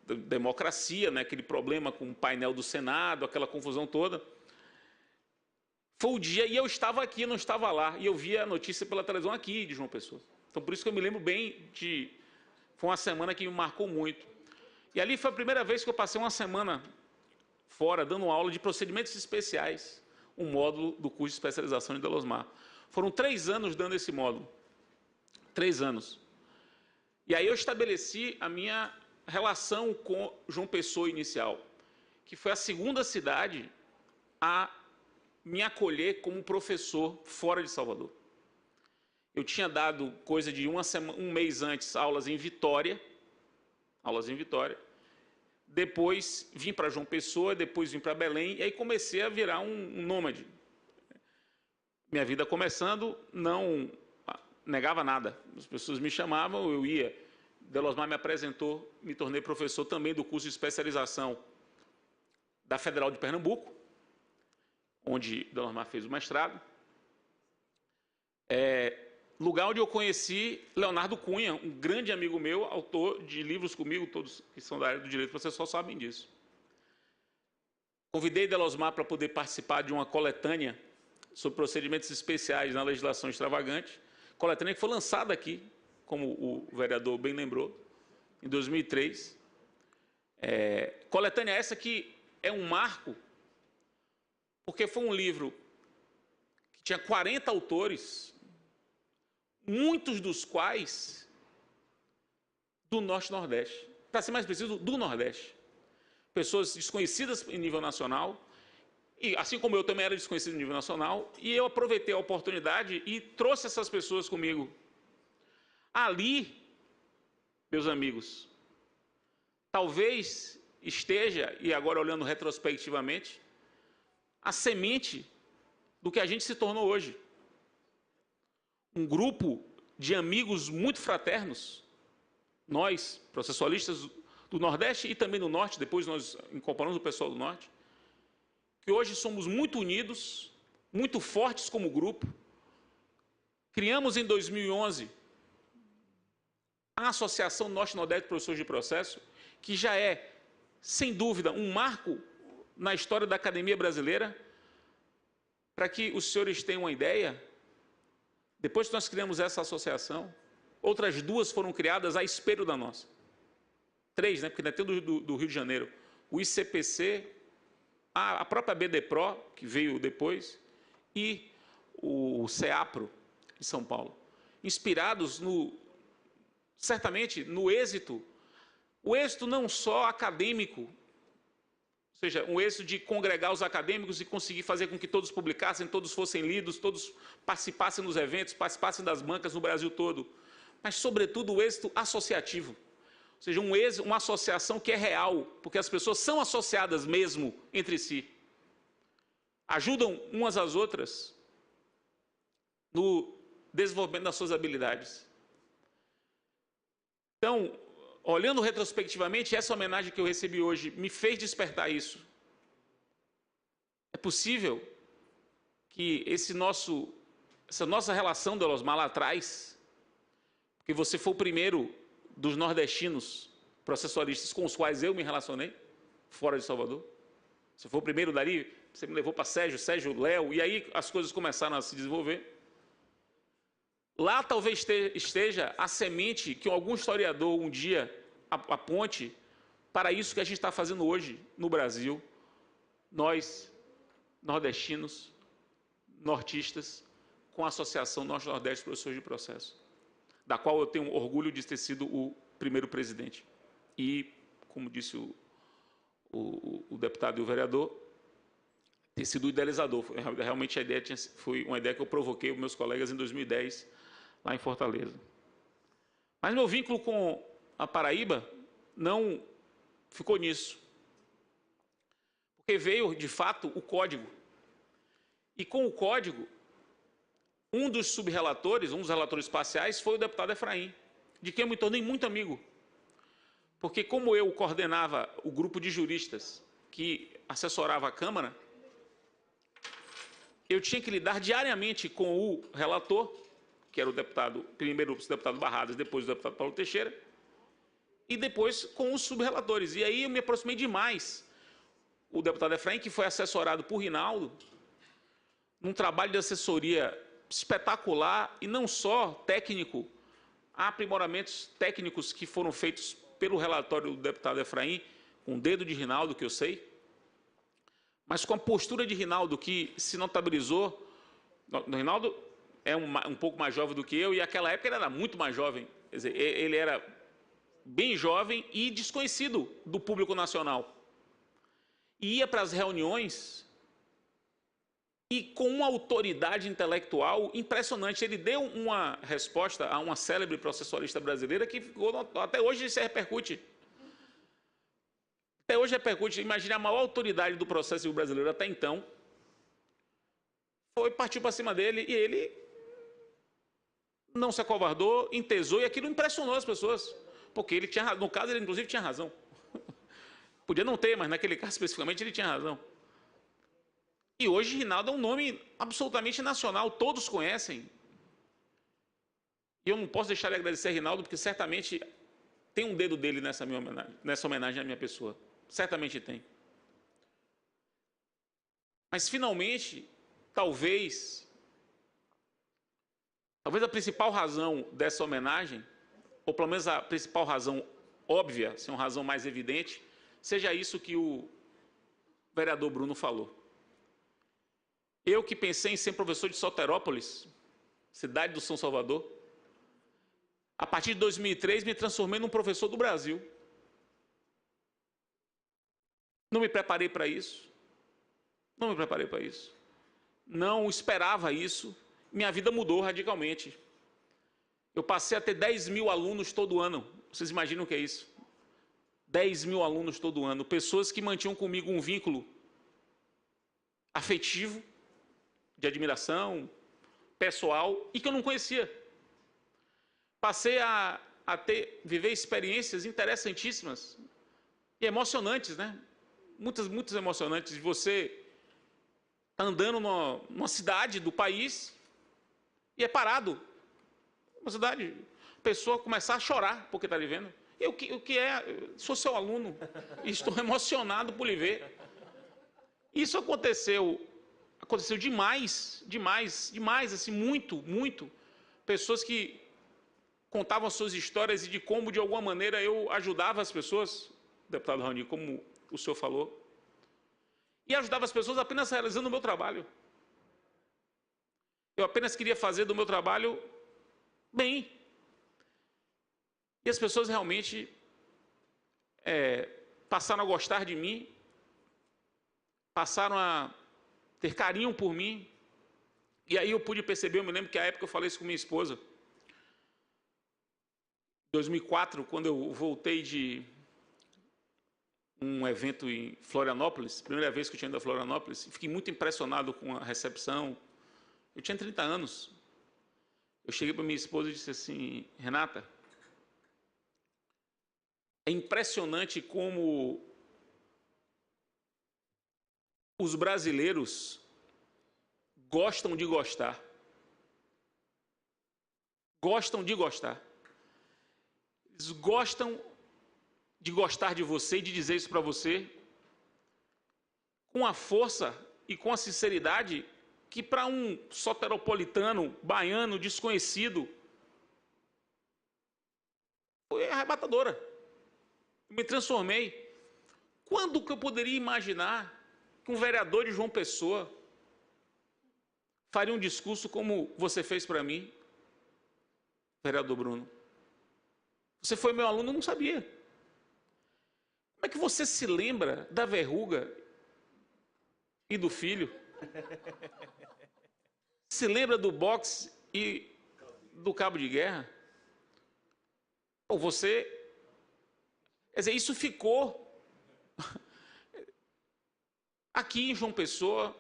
democracia, né, aquele problema com o painel do Senado, aquela confusão toda, foi o dia, e eu estava aqui, eu não estava lá, e eu via a notícia pela televisão aqui de João Pessoa. Então, por isso que eu me lembro bem de... Foi uma semana que me marcou muito. E ali foi a primeira vez que eu passei uma semana fora, dando aula de procedimentos especiais, um módulo do curso de especialização de Delosmar. Foram 3 anos dando esse módulo. 3 anos. E aí eu estabeleci a minha relação com João Pessoa inicial, que foi a segunda cidade a me acolher como professor fora de Salvador. Eu tinha dado coisa de um mês antes aulas em Vitória, depois vim para João Pessoa, depois vim para Belém, e aí comecei a virar um nômade. Minha vida começando, não negava nada. As pessoas me chamavam, eu ia. Delosmar me apresentou, me tornei professor também do curso de especialização da Federal de Pernambuco, onde Delosmar fez o mestrado. Lugar onde eu conheci Leonardo Cunha, um grande amigo meu, autor de livros comigo, todos que são da área do direito, vocês só sabem disso. Convidei Delosmar para poder participar de uma coletânea sobre procedimentos especiais na legislação extravagante, coletânea que foi lançada aqui, como o vereador bem lembrou, em 2003. Coletânea essa que é um marco, porque foi um livro que tinha 40 autores, muitos dos quais do Norte-Nordeste, para ser mais preciso, do Nordeste. Pessoas desconhecidas em nível nacional, e assim como eu também era desconhecido em nível nacional, e eu aproveitei a oportunidade e trouxe essas pessoas comigo. Ali, meus amigos, talvez esteja, e agora olhando retrospectivamente, a semente do que a gente se tornou hoje. Um grupo de amigos muito fraternos, nós, processualistas do Nordeste e também do Norte, depois nós incorporamos o pessoal do Norte, que hoje somos muito unidos, muito fortes como grupo. Criamos em 2011 a Associação Norte-Nordeste de Professores de Processo, que já é, sem dúvida, um marco na história da academia brasileira. Para que os senhores tenham uma ideia, depois que nós criamos essa associação, outras 2 foram criadas a espelho da nossa. 3, né? Porque ainda tem do Rio de Janeiro. O ICPC, a própria BDPRO, que veio depois, e o CEAPRO, de São Paulo. Inspirados, certamente, no êxito. O êxito não só acadêmico, ou seja, um êxito de congregar os acadêmicos e conseguir fazer com que todos publicassem, todos fossem lidos, todos participassem dos eventos, participassem das bancas no Brasil todo, mas, sobretudo, o êxito associativo. Ou seja, uma associação que é real, porque as pessoas são associadas mesmo entre si. Ajudam umas às outras no desenvolvimento das suas habilidades. Então, olhando retrospectivamente, essa homenagem que eu recebi hoje me fez despertar isso. É possível que essa nossa relação, Delosmar, lá atrás, porque você foi o primeiro dos nordestinos processualistas com os quais eu me relacionei, fora de Salvador, Você foi o primeiro dali, você me levou para Sérgio, Léo, e aí as coisas começaram a se desenvolver. Lá talvez esteja a semente que algum historiador um dia aponte para isso que a gente está fazendo hoje no Brasil. Nós, nordestinos, nortistas, com a Associação Norte-Nordeste de Professores de Processo, da qual eu tenho orgulho de ter sido o primeiro presidente. E, como disse o deputado e o vereador, ter sido o idealizador. Realmente a ideia foi uma ideia que eu provoquei os meus colegas em 2010, lá em Fortaleza. Mas meu vínculo com a Paraíba não ficou nisso. Porque veio, de fato, o código. E com o código, um dos subrelatores, um dos relatores parciais, foi o deputado Efraim, de quem eu me tornei muito amigo. Porque como eu coordenava o grupo de juristas que assessorava a Câmara, eu tinha que lidar diariamente com o relator, que era o deputado, primeiro o deputado Barradas, depois o deputado Paulo Teixeira, e depois com os subrelatores. E aí eu me aproximei demais. O deputado Efraim, que foi assessorado por Rinaldo, num trabalho de assessoria espetacular, e não só técnico, há aprimoramentos técnicos que foram feitos pelo relatório do deputado Efraim, com o dedo de Rinaldo, que eu sei, mas com a postura de Rinaldo, que se notabilizou. Rinaldo é um pouco mais jovem do que eu, e naquela época ele era muito mais jovem. Quer dizer, ele era bem jovem e desconhecido do público nacional. E ia para as reuniões e com uma autoridade intelectual impressionante. Ele deu uma resposta a uma célebre processualista brasileira que ficou, até hoje se repercute. Até hoje repercute. Imagine a maior autoridade do processo civil brasileiro até então. Partiu para cima dele e ele não se acovardou, entesou, e aquilo impressionou as pessoas. Porque ele tinha, no caso, ele inclusive tinha razão. Podia não ter, mas naquele caso especificamente ele tinha razão. E hoje Rinaldo é um nome absolutamente nacional, todos conhecem. E eu não posso deixar de agradecer a Rinaldo, porque certamente tem um dedo dele nessa homenagem à minha pessoa. Certamente tem. Mas, finalmente, talvez a principal razão dessa homenagem, ou pelo menos a principal razão óbvia, se uma razão mais evidente, seja isso que o vereador Bruno falou. Eu que pensei em ser professor de Soterópolis, cidade do São Salvador, a partir de 2003 me transformei num professor do Brasil. Não me preparei para isso. Não me preparei para isso. Não esperava isso. Minha vida mudou radicalmente. Eu passei a ter 10 mil alunos todo ano. Vocês imaginam o que é isso? 10 mil alunos todo ano. Pessoas que mantinham comigo um vínculo afetivo, de admiração, pessoal, e que eu não conhecia. Passei a viver experiências interessantíssimas e emocionantes, né? Muitas emocionantes. De você tá andando numa cidade do país e é parado. Uma cidade, a pessoa começar a chorar porque está lhe vendo. Eu sou seu aluno e estou emocionado por lhe ver. Isso aconteceu demais, assim, muito. Pessoas que contavam as suas histórias e de como, de alguma maneira, eu ajudava as pessoas, deputado Raoni, como o senhor falou, e ajudava as pessoas apenas realizando o meu trabalho. Eu apenas queria fazer do meu trabalho bem. E as pessoas realmente passaram a gostar de mim, passaram a ter carinho por mim. E aí eu pude perceber, eu me lembro que à época eu falei isso com minha esposa. Em 2004, quando eu voltei de um evento em Florianópolis, primeira vez que eu tinha ido a Florianópolis, fiquei muito impressionado com a recepção. Eu tinha 30 anos. Eu cheguei para minha esposa e disse assim: Renata, é impressionante como os brasileiros gostam de gostar. Gostam de gostar. Eles gostam de gostar de você e de dizer isso para você com a força e com a sinceridade que para um soteropolitano, baiano, desconhecido, foi arrebatadora. Eu me transformei. Quando que eu poderia imaginar que um vereador de João Pessoa faria um discurso como você fez para mim, vereador Bruno? Você foi meu aluno, eu não sabia. Como é que você se lembra da verruga e do filho? Se lembra do boxe e do cabo de guerra? Ou você... Quer dizer, isso ficou aqui em João Pessoa,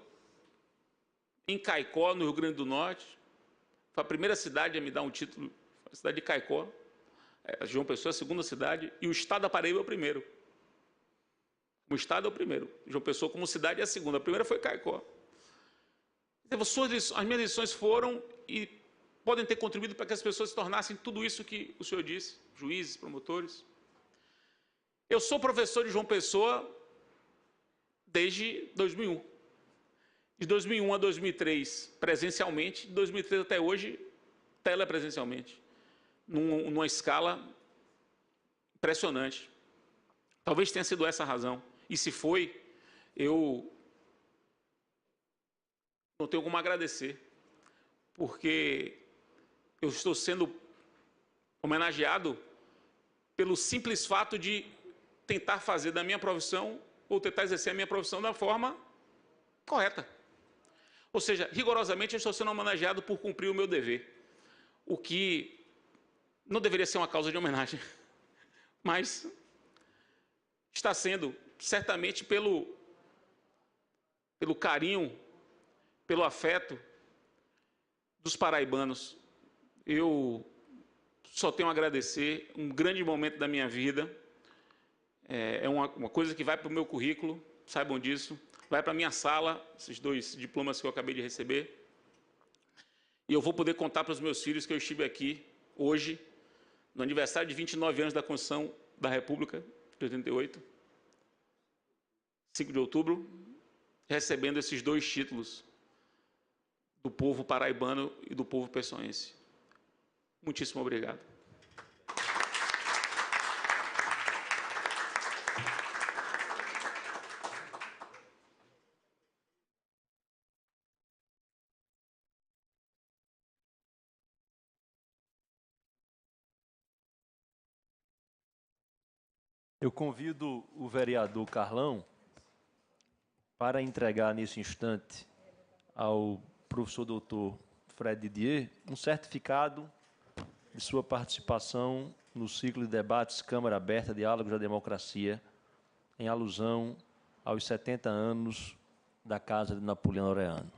em Caicó, no Rio Grande do Norte. Foi a primeira cidade a me dar um título, a cidade de Caicó. João Pessoa é a segunda cidade e o estado da Paraíba é o primeiro. O estado é o primeiro. João Pessoa como cidade é a segunda. A primeira foi Caicó. As minhas lições foram e podem ter contribuído para que as pessoas se tornassem tudo isso que o senhor disse, juízes, promotores. Eu sou professor de João Pessoa desde 2001. De 2001 a 2003, presencialmente. De 2003 até hoje, telepresencialmente. Numa escala impressionante. Talvez tenha sido essa a razão. E se foi, eu não tenho como agradecer. Porque eu estou sendo homenageado pelo simples fato de tentar fazer da minha profissão, ou tentar exercer a minha profissão da forma correta. Ou seja, rigorosamente eu estou sendo homenageado por cumprir o meu dever. O que não deveria ser uma causa de homenagem, mas está sendo, certamente, pelo carinho, pelo afeto dos paraibanos. Eu só tenho a agradecer, um grande momento da minha vida. É uma coisa que vai para o meu currículo, saibam disso. Vai para a minha sala, esses 2 diplomas que eu acabei de receber. E eu vou poder contar para os meus filhos que eu estive aqui hoje, no aniversário de 29 anos da Constituição da República, de 88, 5 de outubro, recebendo esses 2 títulos do povo paraibano e do povo pessoense. Muitíssimo obrigado. Eu convido o vereador Carlão para entregar nesse instante ao professor doutor Fred Didier um certificado de sua participação no ciclo de debates Câmara Aberta, Diálogos da Democracia, em alusão aos 70 anos da Casa de Napoleão Laureano.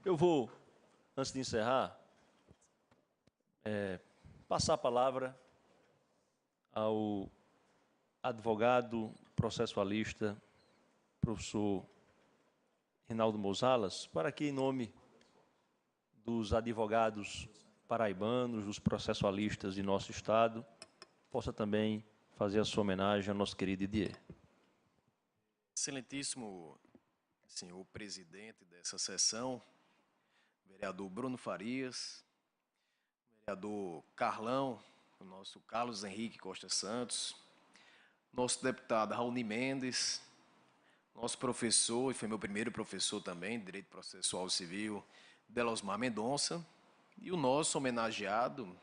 Eu vou, antes de encerrar, passar a palavra ao advogado processualista, professor Rinaldo Mozalas, para que, em nome dos advogados paraibanos, dos processualistas de nosso Estado, possa também fazer a sua homenagem ao nosso querido Didier. Excelentíssimo senhor presidente dessa sessão, vereador Bruno Farias, vereador Carlão, o nosso Carlos Henrique Costa Santos, nosso deputado Raoni Mendes, nosso professor, e foi meu primeiro professor também, de Direito Processual Civil, Delosmar Mendonça, e o nosso homenageado,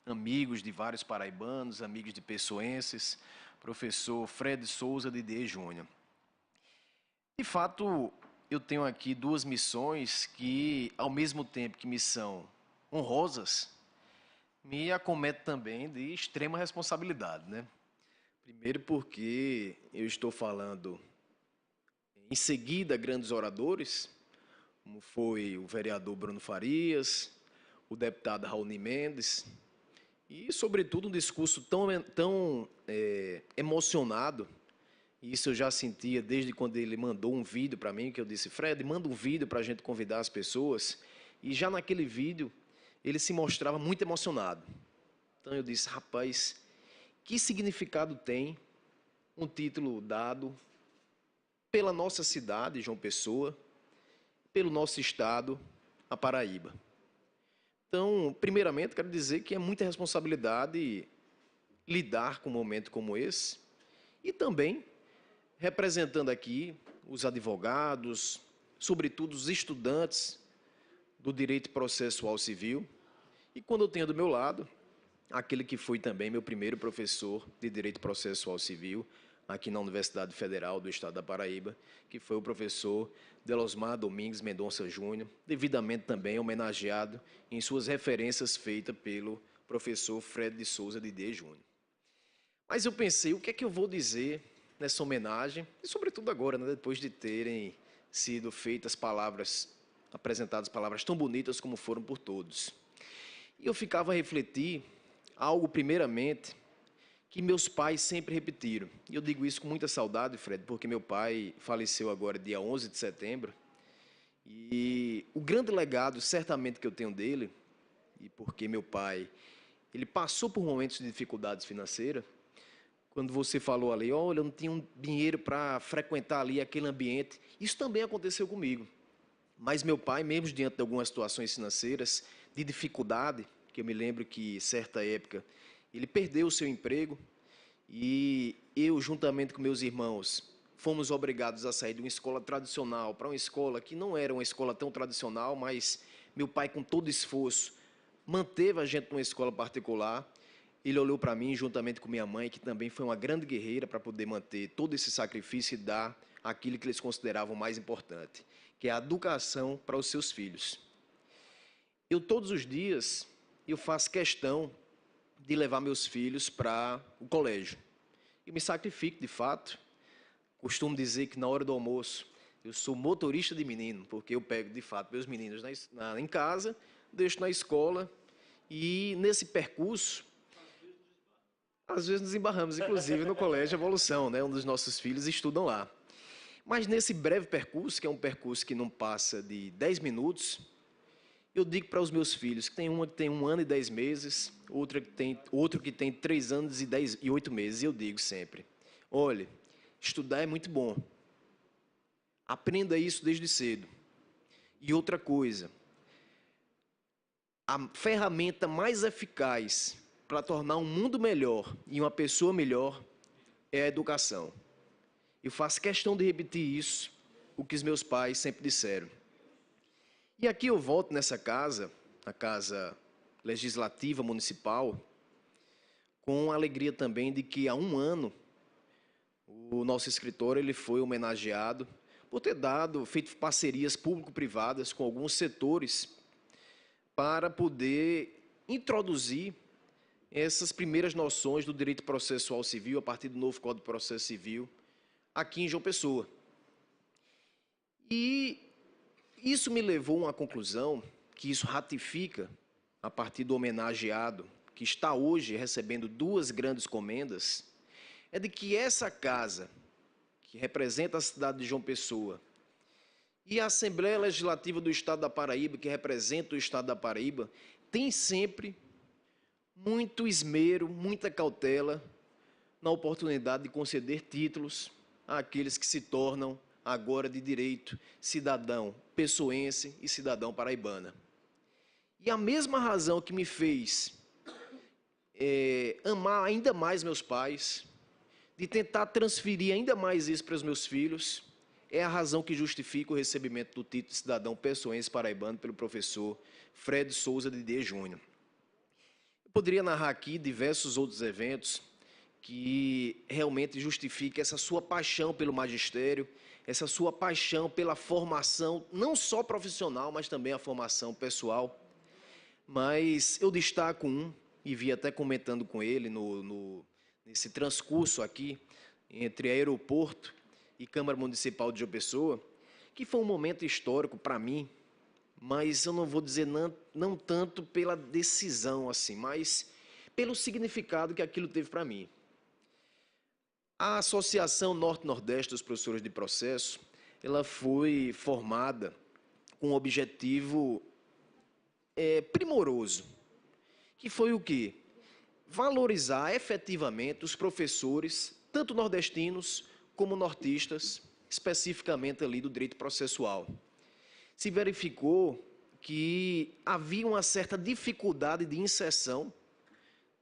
amigos de vários paraibanos, amigos de pessoenses, professor Fred Souza de Júnior. De fato, eu tenho aqui duas missões que, ao mesmo tempo que me são honrosas, me acometem também de extrema responsabilidade, né? Primeiro porque eu estou falando em seguida grandes oradores, como foi o vereador Bruno Farias, o deputado Raoni Mendes, e, sobretudo, um discurso tão emocionado. Isso eu já sentia desde quando ele mandou um vídeo para mim, que eu disse, Fred, manda um vídeo para a gente convidar as pessoas. E já naquele vídeo, ele se mostrava muito emocionado. Então eu disse, rapaz, que significado tem um título dado pela nossa cidade, João Pessoa, pelo nosso estado, a Paraíba. Então, primeiramente, quero dizer que é muita responsabilidade lidar com um momento como esse e também representando aqui os advogados, sobretudo os estudantes do direito processual civil, e quando eu tenho do meu lado aquele que foi também meu primeiro professor de direito processual civil aqui na Universidade Federal do Estado da Paraíba, que foi o professor Delosmar Domingues Mendonça Júnior, devidamente também homenageado em suas referências feitas pelo professor Fred de Souza de Júnior. Mas eu pensei, o que é que eu vou dizer nessa homenagem, e sobretudo agora, né, depois de terem sido feitas apresentadas palavras tão bonitas como foram por todos. E eu ficava a refletir algo, primeiramente, que meus pais sempre repetiram. E eu digo isso com muita saudade, Fred, porque meu pai faleceu agora dia 11 de setembro, e o grande legado, certamente, que eu tenho dele, e porque meu pai, ele passou por momentos de dificuldades financeiras. Quando você falou ali, olha, eu não tinha um dinheiro para frequentar ali aquele ambiente. Isso também aconteceu comigo. Mas meu pai, mesmo diante de algumas situações financeiras de dificuldade, que eu me lembro que, certa época, ele perdeu o seu emprego e eu, juntamente com meus irmãos, fomos obrigados a sair de uma escola tradicional para uma escola que não era uma escola tão tradicional, mas meu pai, com todo esforço, manteve a gente numa escola particular. Ele olhou para mim, juntamente com minha mãe, que também foi uma grande guerreira para poder manter todo esse sacrifício e dar aquilo que eles consideravam mais importante, que é a educação para os seus filhos. Eu, todos os dias, eu faço questão de levar meus filhos para o colégio. Eu me sacrifico, de fato. Costumo dizer que, na hora do almoço, eu sou motorista de menino, porque eu pego, de fato, meus meninos em casa, deixo na escola, e, nesse percurso, às vezes nos embarramos, inclusive no Colégio Evolução, né? Um dos nossos filhos estudam lá. Mas nesse breve percurso, que é um percurso que não passa de 10 minutos, eu digo para os meus filhos, que tem uma que tem 1 ano e 10 meses, outro que tem 3 anos e 8 meses, e eu digo sempre, olha, estudar é muito bom. Aprenda isso desde cedo. E outra coisa, a ferramenta mais eficaz para tornar um mundo melhor e uma pessoa melhor é a educação. Eu faço questão de repetir isso, o que os meus pais sempre disseram. E aqui eu volto nessa casa, a Casa Legislativa Municipal, com a alegria também de que há 1 ano o nosso escritório ele foi homenageado por ter feito parcerias público-privadas com alguns setores para poder introduzir essas primeiras noções do direito processual civil a partir do novo Código de Processo Civil aqui em João Pessoa. E isso me levou a uma conclusão, que isso ratifica, a partir do homenageado, que está hoje recebendo 2 grandes comendas, é de que essa casa, que representa a cidade de João Pessoa, e a Assembleia Legislativa do Estado da Paraíba, que representa o Estado da Paraíba, tem sempre muito esmero, muita cautela na oportunidade de conceder títulos àqueles que se tornam agora de direito cidadão pessoense e cidadão paraibana. E a mesma razão que me fez amar ainda mais meus pais, de tentar transferir ainda mais isso para os meus filhos, é a razão que justifica o recebimento do título de cidadão pessoense paraibano pelo professor Fred Souza de Júnior. Eu poderia narrar aqui diversos outros eventos que realmente justifiquem essa sua paixão pelo magistério, essa sua paixão pela formação, não só profissional, mas também a formação pessoal. Mas eu destaco um, e vi até comentando com ele nesse transcurso aqui, entre aeroporto e Câmara Municipal de João Pessoa, que foi um momento histórico para mim, mas eu não vou dizer não tanto pela decisão, assim, mas pelo significado que aquilo teve para mim. A Associação Norte-Nordeste dos Professores de Processo, ela foi formada com um objetivo primoroso, que foi o quê? Valorizar efetivamente os professores, tanto nordestinos como nortistas, especificamente ali do direito processual. Se verificou que havia uma certa dificuldade de inserção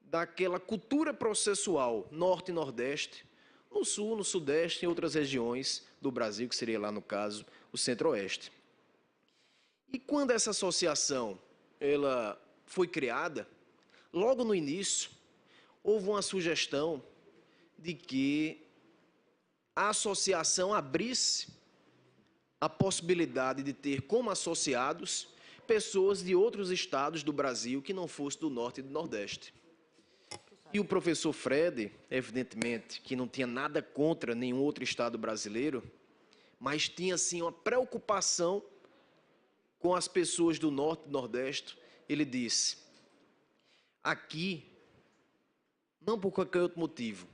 daquela cultura processual norte e nordeste, no sul, no sudeste e em outras regiões do Brasil, que seria lá no caso o centro-oeste. E quando essa associação ela foi criada, logo no início, houve uma sugestão de que a associação abrisse a possibilidade de ter como associados pessoas de outros estados do Brasil que não fossem do norte e do nordeste. E o professor Fred, evidentemente, que não tinha nada contra nenhum outro estado brasileiro, mas tinha, sim, uma preocupação com as pessoas do norte e do nordeste, ele disse, aqui, não por qualquer outro motivo,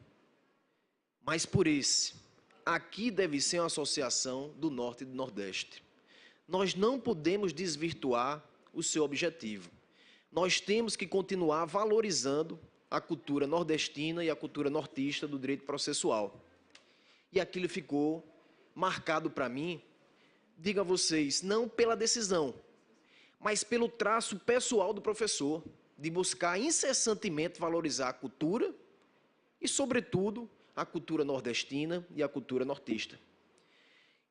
mas por esse, aqui deve ser uma associação do norte e do nordeste. Nós não podemos desvirtuar o seu objetivo. Nós temos que continuar valorizando a cultura nordestina e a cultura nortista do direito processual. E aquilo ficou marcado para mim, digo a vocês, não pela decisão, mas pelo traço pessoal do professor, de buscar incessantemente valorizar a cultura e, sobretudo, a cultura nordestina e a cultura nortista.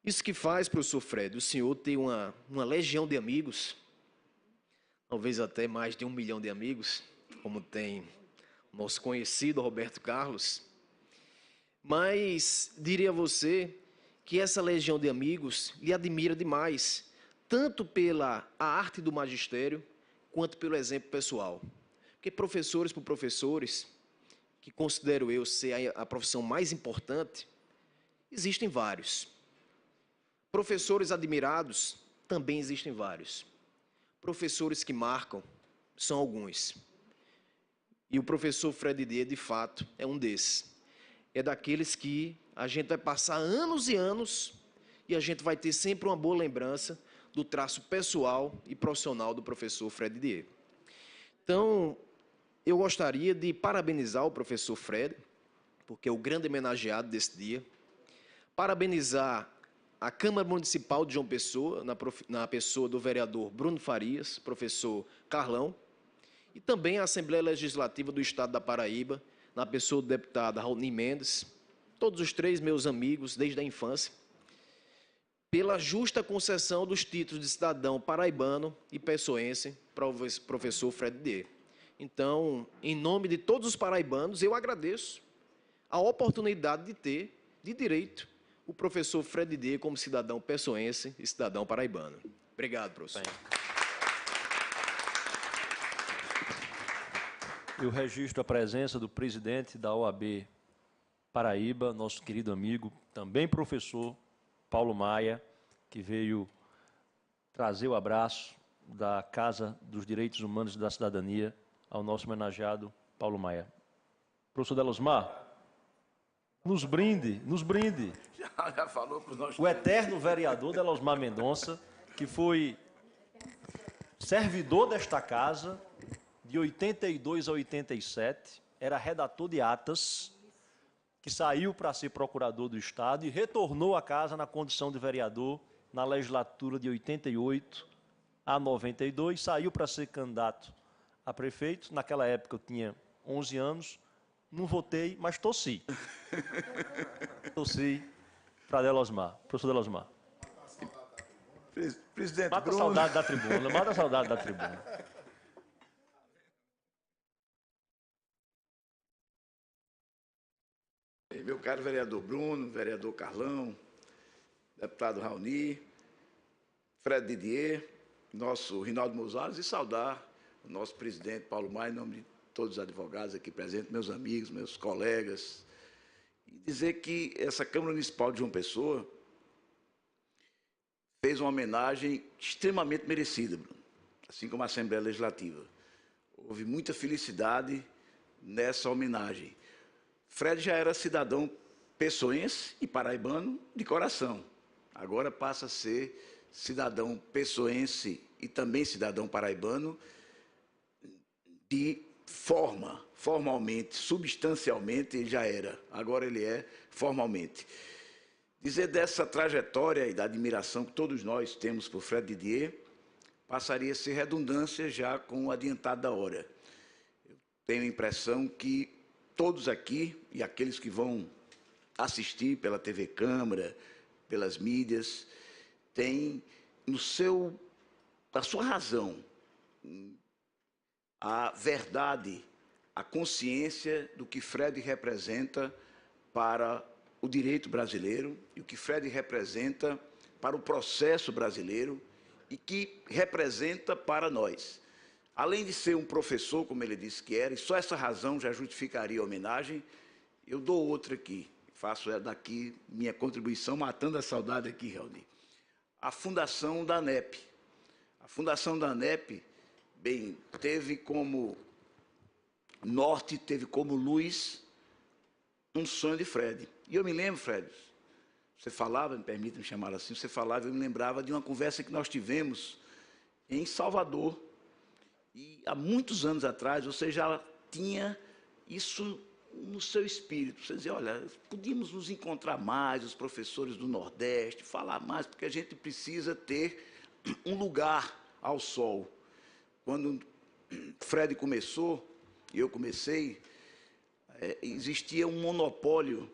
Isso que faz, professor Fred, o senhor ter uma legião de amigos, talvez até mais de 1 milhão de amigos, como tem o nosso conhecido Roberto Carlos, mas diria a você que essa legião de amigos lhe admira demais, tanto pela arte do magistério, quanto pelo exemplo pessoal. Porque professores por professores, que considero eu ser a profissão mais importante, existem vários. Professores admirados, também existem vários. Professores que marcam, são alguns. E o professor Fred Dier, de fato, é um desses. É daqueles que a gente vai passar anos e anos e a gente vai ter sempre uma boa lembrança do traço pessoal e profissional do professor Fred Dier. Então, eu gostaria de parabenizar o professor Fred, porque é o grande homenageado desse dia, parabenizar a Câmara Municipal de João Pessoa, na pessoa do vereador Bruno Farias, professor Carlão, e também a Assembleia Legislativa do Estado da Paraíba, na pessoa do deputado Raoni Mendes, todos os três meus amigos desde a infância, pela justa concessão dos títulos de cidadão paraibano e pessoense para o professor Fred Dier. Então, em nome de todos os paraibanos, eu agradeço a oportunidade de ter, de direito, o professor Fred Dier como cidadão pessoense e cidadão paraibano. Obrigado, professor. Bem. Eu registro a presença do presidente da OAB Paraíba, nosso querido amigo, também professor, Paulo Maia, que veio trazer o abraço da Casa dos Direitos Humanos e da Cidadania ao nosso homenageado Paulo Maia. Professor Delosmar, nos brinde, nos brinde. Já falou para nós. O eterno vereador Delosmar Mendonça, que foi servidor desta casa de 82 a 87, era redator de atas, que saiu para ser procurador do Estado e retornou à casa na condição de vereador na legislatura de 88 a 92, saiu para ser candidato a prefeito. Naquela época eu tinha 11 anos, não votei, mas torci. Torci para Delosmar, professor Delosmar. Presidente Mata a Bruno. saudade da tribuna, mata a saudade da tribuna. meu caro vereador Bruno, vereador Carlão, deputado Raoni, Fred Didier, nosso Rinaldo Mozales, e saudar o nosso presidente Paulo Maia, em nome de todos os advogados aqui presentes, meus amigos, meus colegas, e dizer que essa Câmara Municipal de João Pessoa fez uma homenagem extremamente merecida, Bruno, assim como a Assembleia Legislativa. Houve muita felicidade nessa homenagem. Fred já era cidadão pessoense e paraibano de coração. Agora passa a ser cidadão pessoense e também cidadão paraibano de formalmente, substancialmente, ele já era. Agora ele é formalmente. Dizer dessa trajetória e da admiração que todos nós temos por Fred Didier passaria a ser redundância já com o adiantado da hora. Eu tenho a impressão que todos aqui, e aqueles que vão assistir pela TV Câmara, pelas mídias, têm a sua razão, a verdade, a consciência do que Fred representa para o direito brasileiro e o que Fred representa para o processo brasileiro e que representa para nós. Além de ser um professor, como ele disse que era, e só essa razão já justificaria a homenagem, eu dou outra aqui, faço daqui minha contribuição, matando a saudade aqui, Raoni. A fundação da ANEP. A fundação da ANEP, bem, teve como norte, teve como luz um sonho de Fred. E eu me lembro, Fred, você falava, me permita me chamar assim, você falava, eu me lembrava de uma conversa que nós tivemos em Salvador. E há muitos anos atrás, você já tinha isso no seu espírito. Você dizia, olha, podíamos nos encontrar mais, os professores do Nordeste, falar mais, porque a gente precisa ter um lugar ao sol. Quando Fred começou, e eu comecei, existia um monopólio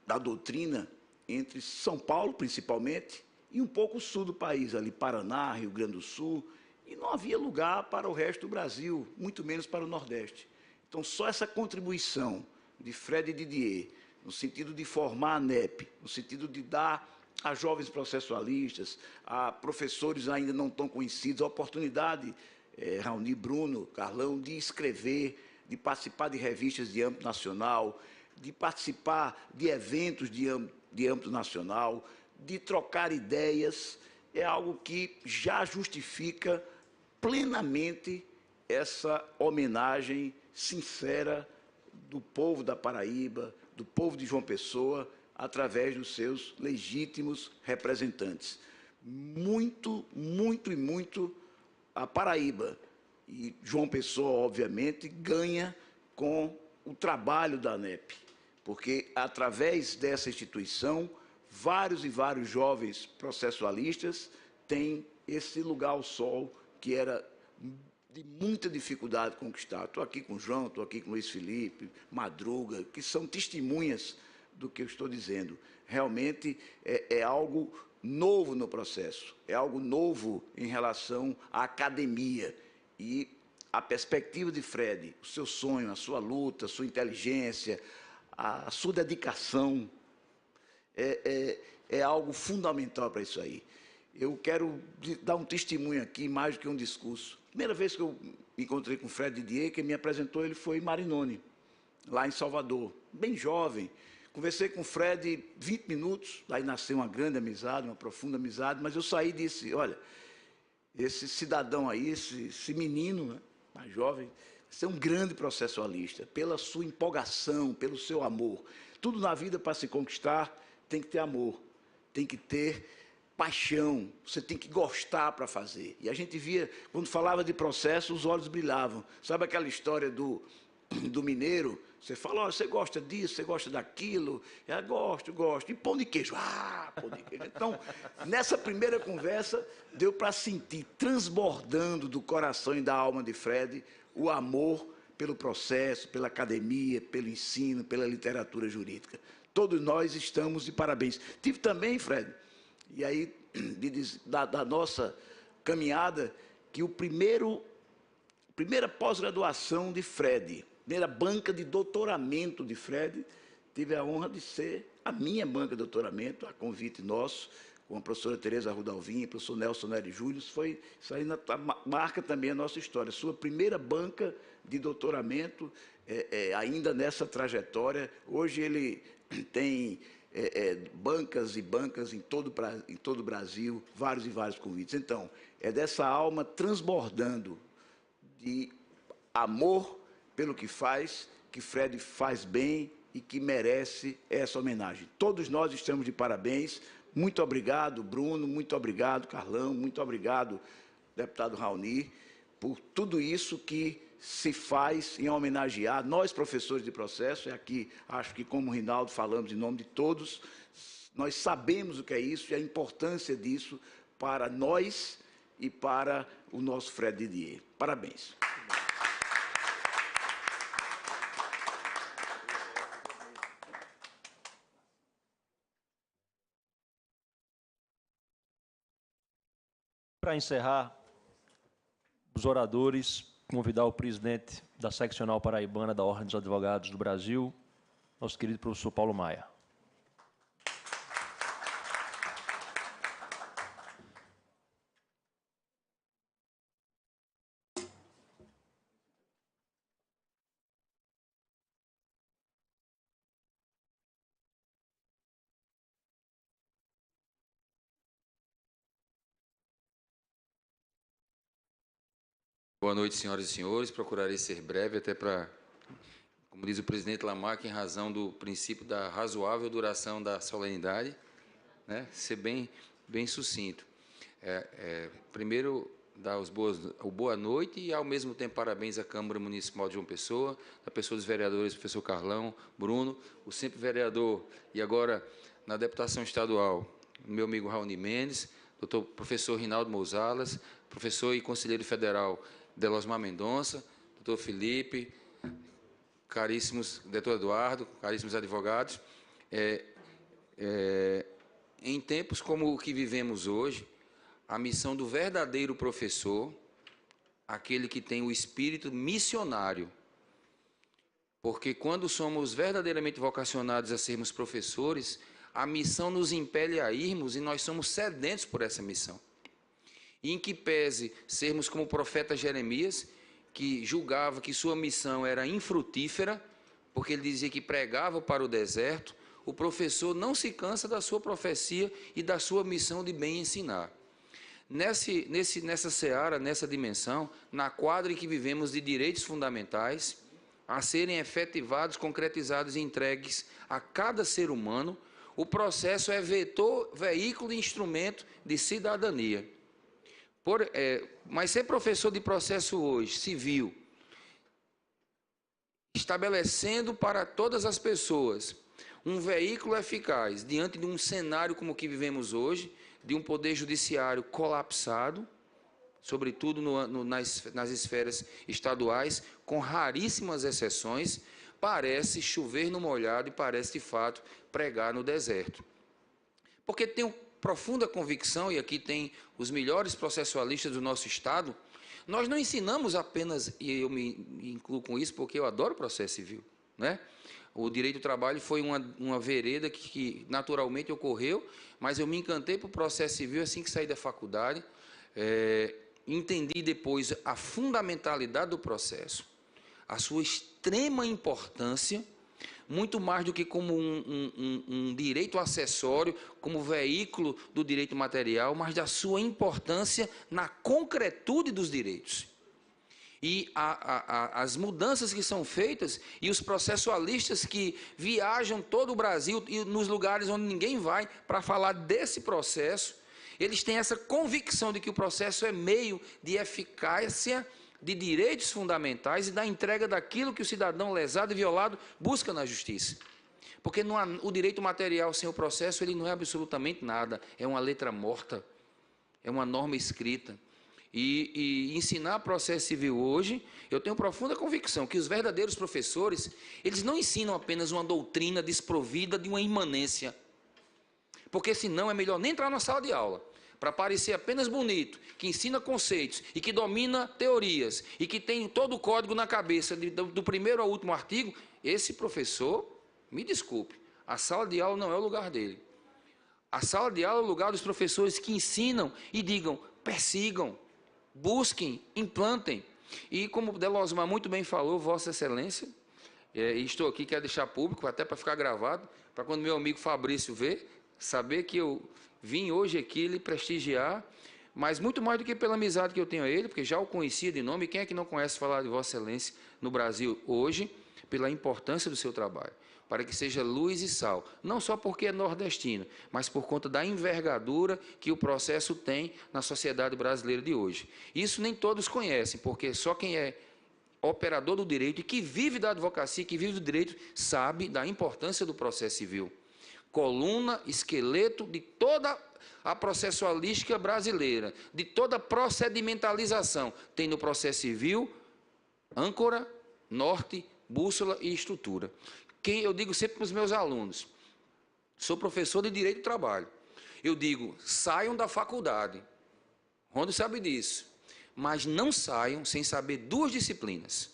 da doutrina entre São Paulo, principalmente, e um pouco o sul do país, ali Paraná, Rio Grande do Sul, e não havia lugar para o resto do Brasil, muito menos para o Nordeste. Então, só essa contribuição de Fred Didier, no sentido de formar a ANEP, no sentido de dar a jovens processualistas, a professores ainda não tão conhecidos, a oportunidade, Raoni, Bruno, Carlão, de escrever, de participar de revistas de âmbito nacional, de participar de eventos de âmbito nacional, de trocar ideias, é algo que já justifica plenamente essa homenagem sincera do povo da Paraíba, do povo de João Pessoa, através dos seus legítimos representantes. Muito, muito e muito a Paraíba. E João Pessoa, obviamente, ganha com o trabalho da ANEP, porque, através dessa instituição, vários e vários jovens processualistas têm esse lugar ao sol que era de muita dificuldade de conquistar. Estou aqui com o João, estou aqui com o Luiz Felipe, Madruga, que são testemunhas do que eu estou dizendo. Realmente é algo novo no processo, é algo novo em relação à academia. E a perspectiva de Fred, o seu sonho, a sua luta, a sua inteligência, a sua dedicação, é algo fundamental para isso aí. Eu quero dar um testemunho aqui, mais do que um discurso. Primeira vez que eu me encontrei com o Fred Didier, quem me apresentou ele foi Marinoni, lá em Salvador, bem jovem. Conversei com o Fred 20 minutos, aí nasceu uma grande amizade, uma profunda amizade, mas eu saí e disse, olha, esse cidadão aí, esse menino, né, mais jovem, você é um grande processualista, pela sua empolgação, pelo seu amor. Tudo na vida, para se conquistar, tem que ter amor, tem que ter paixão, você tem que gostar para fazer. E a gente via, quando falava de processo, os olhos brilhavam. Sabe aquela história do mineiro? Você fala, oh, você gosta disso, você gosta daquilo? Gosto. E pão de queijo? Ah, pão de queijo. Então, nessa primeira conversa, deu para sentir, transbordando do coração e da alma de Fred, o amor pelo processo, pela academia, pelo ensino, pela literatura jurídica. Todos nós estamos de parabéns. Tive também, Fred, e aí, da nossa caminhada, que primeira pós-graduação de Fred, primeira banca de doutoramento de Fred, tive a honra de ser a minha banca de doutoramento, a convite nosso, com a professora Tereza Rudalvin, o professor Nelson Nery Júnior. Isso aí marca também a nossa história. Sua primeira banca de doutoramento, ainda nessa trajetória. Hoje ele tem bancas e bancas em todo o Brasil, vários e vários convites. Então, é dessa alma transbordando de amor pelo que faz, que Fred faz bem e que merece essa homenagem. Todos nós estamos de parabéns. Muito obrigado, Bruno, muito obrigado, Carlão, muito obrigado, deputado Raoni, por tudo isso que se faz em homenagear nós, professores de processo. Aqui, acho que como o Rinaldo falamos em nome de todos, nós sabemos o que é isso e a importância disso para nós e para o nosso Fred Didier. Parabéns. Para encerrar, os oradores, convidar o presidente da Seccional Paraibana da Ordem dos Advogados do Brasil, nosso querido professor Paulo Maia. Boa noite, senhoras e senhores. Procurarei ser breve, até para, como diz o presidente Lamarck, em razão do princípio da razoável duração da solenidade, né, ser bem sucinto. Primeiro, dar boa noite e, ao mesmo tempo, parabéns à Câmara Municipal de João Pessoa, da pessoa dos vereadores, professor Carlão, Bruno, o sempre vereador e agora na deputação estadual, meu amigo Raoni Mendes, professor Rinaldo Mousalas, professor e conselheiro federal Delosmar Mendonça, doutor Felipe, caríssimos doutor Eduardo, caríssimos advogados. Em tempos como o que vivemos hoje, a missão do verdadeiro professor, aquele que tem o espírito missionário, porque quando somos verdadeiramente vocacionados a sermos professores, a missão nos impele a irmos e nós somos sedentos por essa missão. E em que pese sermos como o profeta Jeremias, que julgava que sua missão era infrutífera, porque ele dizia que pregava para o deserto, o professor não se cansa da sua profecia e da sua missão de bem ensinar. Nessa seara, nessa dimensão, na quadra em que vivemos de direitos fundamentais, a serem efetivados, concretizados e entregues a cada ser humano, o processo é vetor, veículo e instrumento de cidadania. Mas ser professor de processo hoje, civil, estabelecendo para todas as pessoas um veículo eficaz diante de um cenário como o que vivemos hoje, de um poder judiciário colapsado, sobretudo nas esferas estaduais, com raríssimas exceções, parece chover no molhado e parece, de fato, pregar no deserto. Porque tenho profunda convicção, e aqui tem os melhores processualistas do nosso Estado, nós não ensinamos apenas, e eu me incluo com isso porque eu adoro processo civil, né? O direito do trabalho foi uma vereda que naturalmente ocorreu, mas eu me encantei por processo civil assim que saí da faculdade, entendi depois a fundamentalidade do processo, a sua extrema importância, muito mais do que como um direito acessório, como veículo do direito material, mas da sua importância na concretude dos direitos. E as mudanças que são feitas e os processualistas que viajam todo o Brasil e nos lugares onde ninguém vai para falar desse processo, eles têm essa convicção de que o processo é meio de eficácia de direitos fundamentais e da entrega daquilo que o cidadão lesado e violado busca na justiça. Porque o direito material sem o processo ele não é absolutamente nada, é uma letra morta, é uma norma escrita. E ensinar processo civil hoje, eu tenho profunda convicção que os verdadeiros professores, eles não ensinam apenas uma doutrina desprovida de uma imanência. Porque senão é melhor nem entrar na sala de aula, para parecer apenas bonito, que ensina conceitos e que domina teorias e que tem todo o código na cabeça, do primeiro ao último artigo. Esse professor, Me desculpe, a sala de aula não é o lugar dele. A sala de aula é o lugar dos professores que ensinam e digam, persigam, busquem, implantem. E como o Delosmar muito bem falou, Vossa Excelência, e estou aqui, quero deixar público, até para ficar gravado, para quando meu amigo Fabrício ver, saber que eu vim hoje aqui lhe prestigiar, mas muito mais do que pela amizade que eu tenho a ele, porque já o conhecia de nome, e quem é que não conhece falar de Vossa Excelência no Brasil hoje, pela importância do seu trabalho, para que seja luz e sal, não só porque é nordestino, mas por conta da envergadura que o processo tem na sociedade brasileira de hoje. Isso nem todos conhecem, porque só quem é operador do direito e que vive da advocacia, que vive do direito, sabe da importância do processo civil. Coluna, esqueleto de toda a processualística brasileira, de toda a procedimentalização, tem no processo civil âncora, norte, bússola e estrutura. Eu digo sempre para os meus alunos, sou professor de Direito do Trabalho, eu digo, saiam da faculdade, Rondo sabe disso, mas não saiam sem saber duas disciplinas,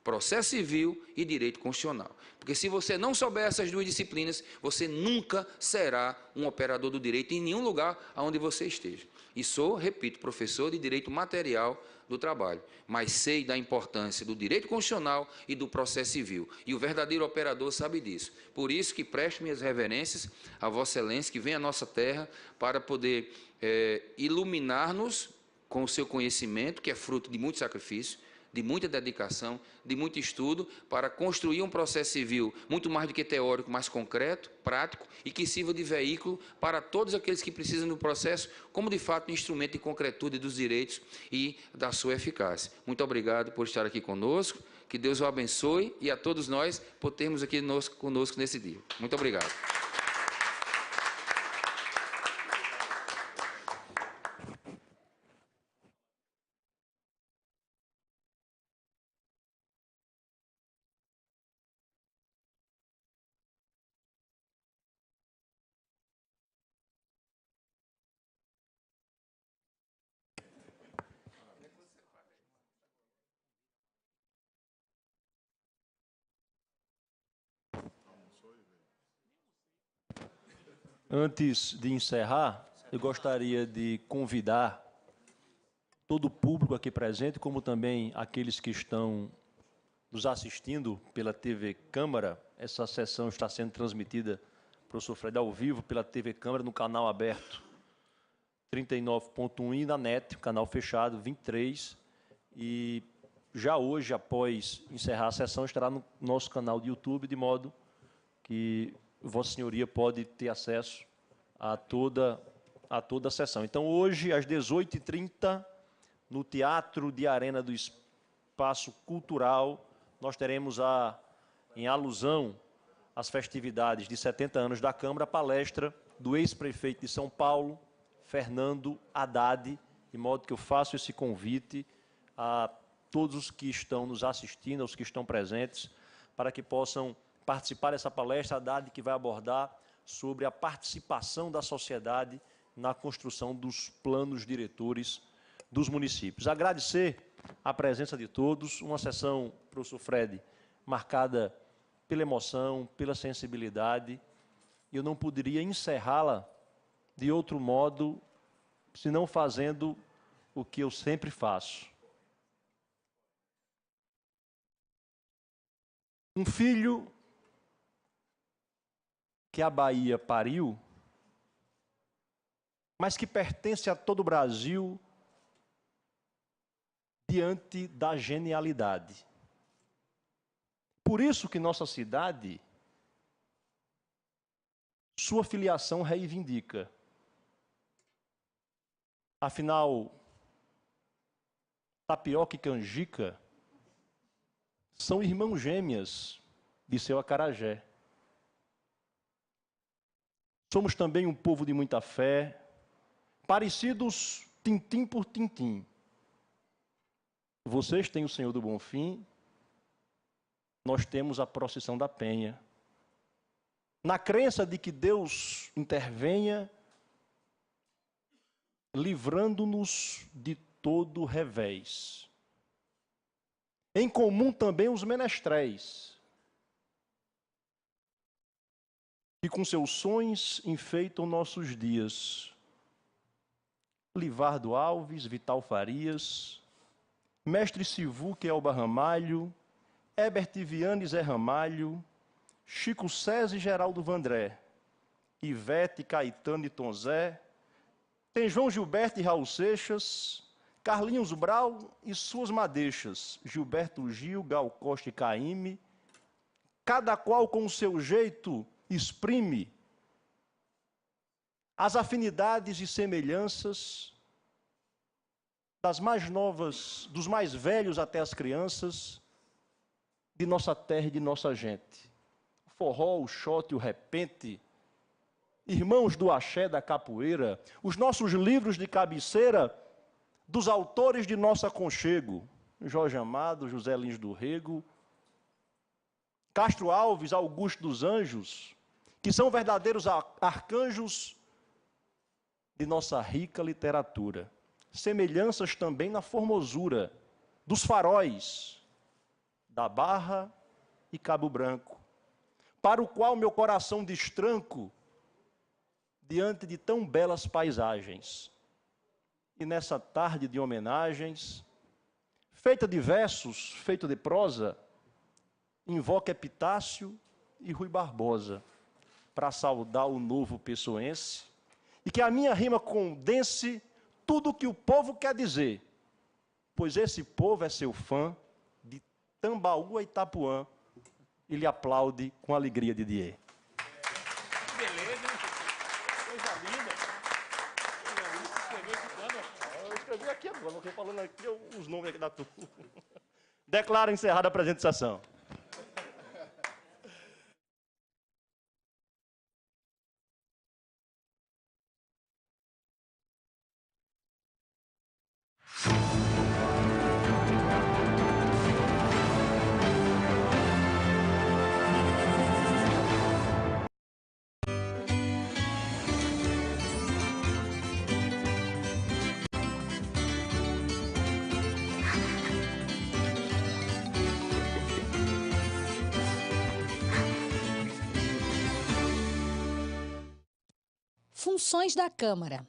processo civil e direito constitucional. Porque se você não souber essas duas disciplinas, você nunca será um operador do direito em nenhum lugar onde você esteja. E sou, repito, professor de direito material do trabalho, mas sei da importância do direito constitucional e do processo civil. E o verdadeiro operador sabe disso. Por isso que presto minhas reverências a Vossa Excelência, que vem à nossa terra para poder iluminar-nos com o seu conhecimento, que é fruto de muito sacrifício, de muita dedicação, de muito estudo, para construir um processo civil muito mais do que teórico, mais concreto, prático, e que sirva de veículo para todos aqueles que precisam do processo, como de fato um instrumento de concretude dos direitos e da sua eficácia. Muito obrigado por estar aqui conosco, que Deus o abençoe, e a todos nós por termos aqui conosco nesse dia. Muito obrigado. Antes de encerrar, eu gostaria de convidar todo o público aqui presente, como também aqueles que estão nos assistindo pela TV Câmara. Essa sessão está sendo transmitida, professor Fred, ao vivo pela TV Câmara, no canal aberto 39.1 e na NET, canal fechado 23. E já hoje, após encerrar a sessão, estará no nosso canal de YouTube, de modo que Vossa Senhoria pode ter acesso a toda a sessão. Então, hoje, às 18h30, no Teatro de Arena do Espaço Cultural, nós teremos, em alusão às festividades de 70 anos da Câmara, a palestra do ex-prefeito de São Paulo, Fernando Haddad, de modo que eu faço esse convite a todos os que estão nos assistindo, aos que estão presentes, para que possam participar dessa palestra, Haddad, que vai abordar sobre a participação da sociedade na construção dos planos diretores dos municípios. Agradecer a presença de todos, uma sessão, professor Fred, marcada pela emoção, pela sensibilidade, e eu não poderia encerrá-la de outro modo, senão fazendo o que eu sempre faço. Um filho que a Bahia pariu, mas que pertence a todo o Brasil diante da genialidade. Por isso que nossa cidade, sua filiação reivindica. Afinal, Tapioca e Canjica são irmãos gêmeas de seu acarajé. Somos também um povo de muita fé, parecidos tintim por tintim. Vocês têm o Senhor do Bonfim, nós temos a procissão da Penha. Na crença de que Deus intervenha, livrando-nos de todo revés. Em comum também os menestréis. que com seus sons enfeitam nossos dias. Livardo Alves, Vital Farias, Mestre Sivuca e Elba Ramalho, Herbert Viana e Zé Ramalho, Chico César e Geraldo Vandré, Ivete, Caetano e Tom Zé, tem João Gilberto e Raul Seixas, Carlinhos Brau e suas madeixas, Gilberto Gil, Gal Costa e Caíme, cada qual com o seu jeito exprime as afinidades e semelhanças das mais novas, dos mais velhos até as crianças, de nossa terra e de nossa gente. O forró, o xote, o repente, irmãos do axé, da capoeira, os nossos livros de cabeceira, dos autores de nosso aconchego, Jorge Amado, José Lins do Rego, Castro Alves, Augusto dos Anjos, que são verdadeiros arcanjos de nossa rica literatura. Semelhanças também na formosura dos faróis da Barra e Cabo Branco, para o qual meu coração destranco diante de tão belas paisagens. E nessa tarde de homenagens, feita de versos, feita de prosa, invoca Epitácio e Rui Barbosa para saudar o novo pessoense e que a minha rima condense tudo o que o povo quer dizer, pois esse povo é seu fã de Tambaú a Itapuã e lhe aplaude com alegria, Didier. Que beleza, hein? Coisa linda. Escreveu esse plano. Eu escrevi aqui agora, estou falando aqui os nomes aqui da turma. Declaro encerrada a apresentação. Funções da Câmara.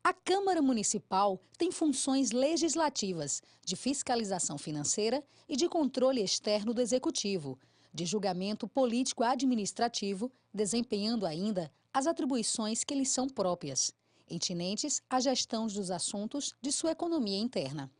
A Câmara Municipal tem funções legislativas, de fiscalização financeira e de controle externo do Executivo, de julgamento político-administrativo, desempenhando ainda as atribuições que lhes são próprias, entinentes à gestão dos assuntos de sua economia interna.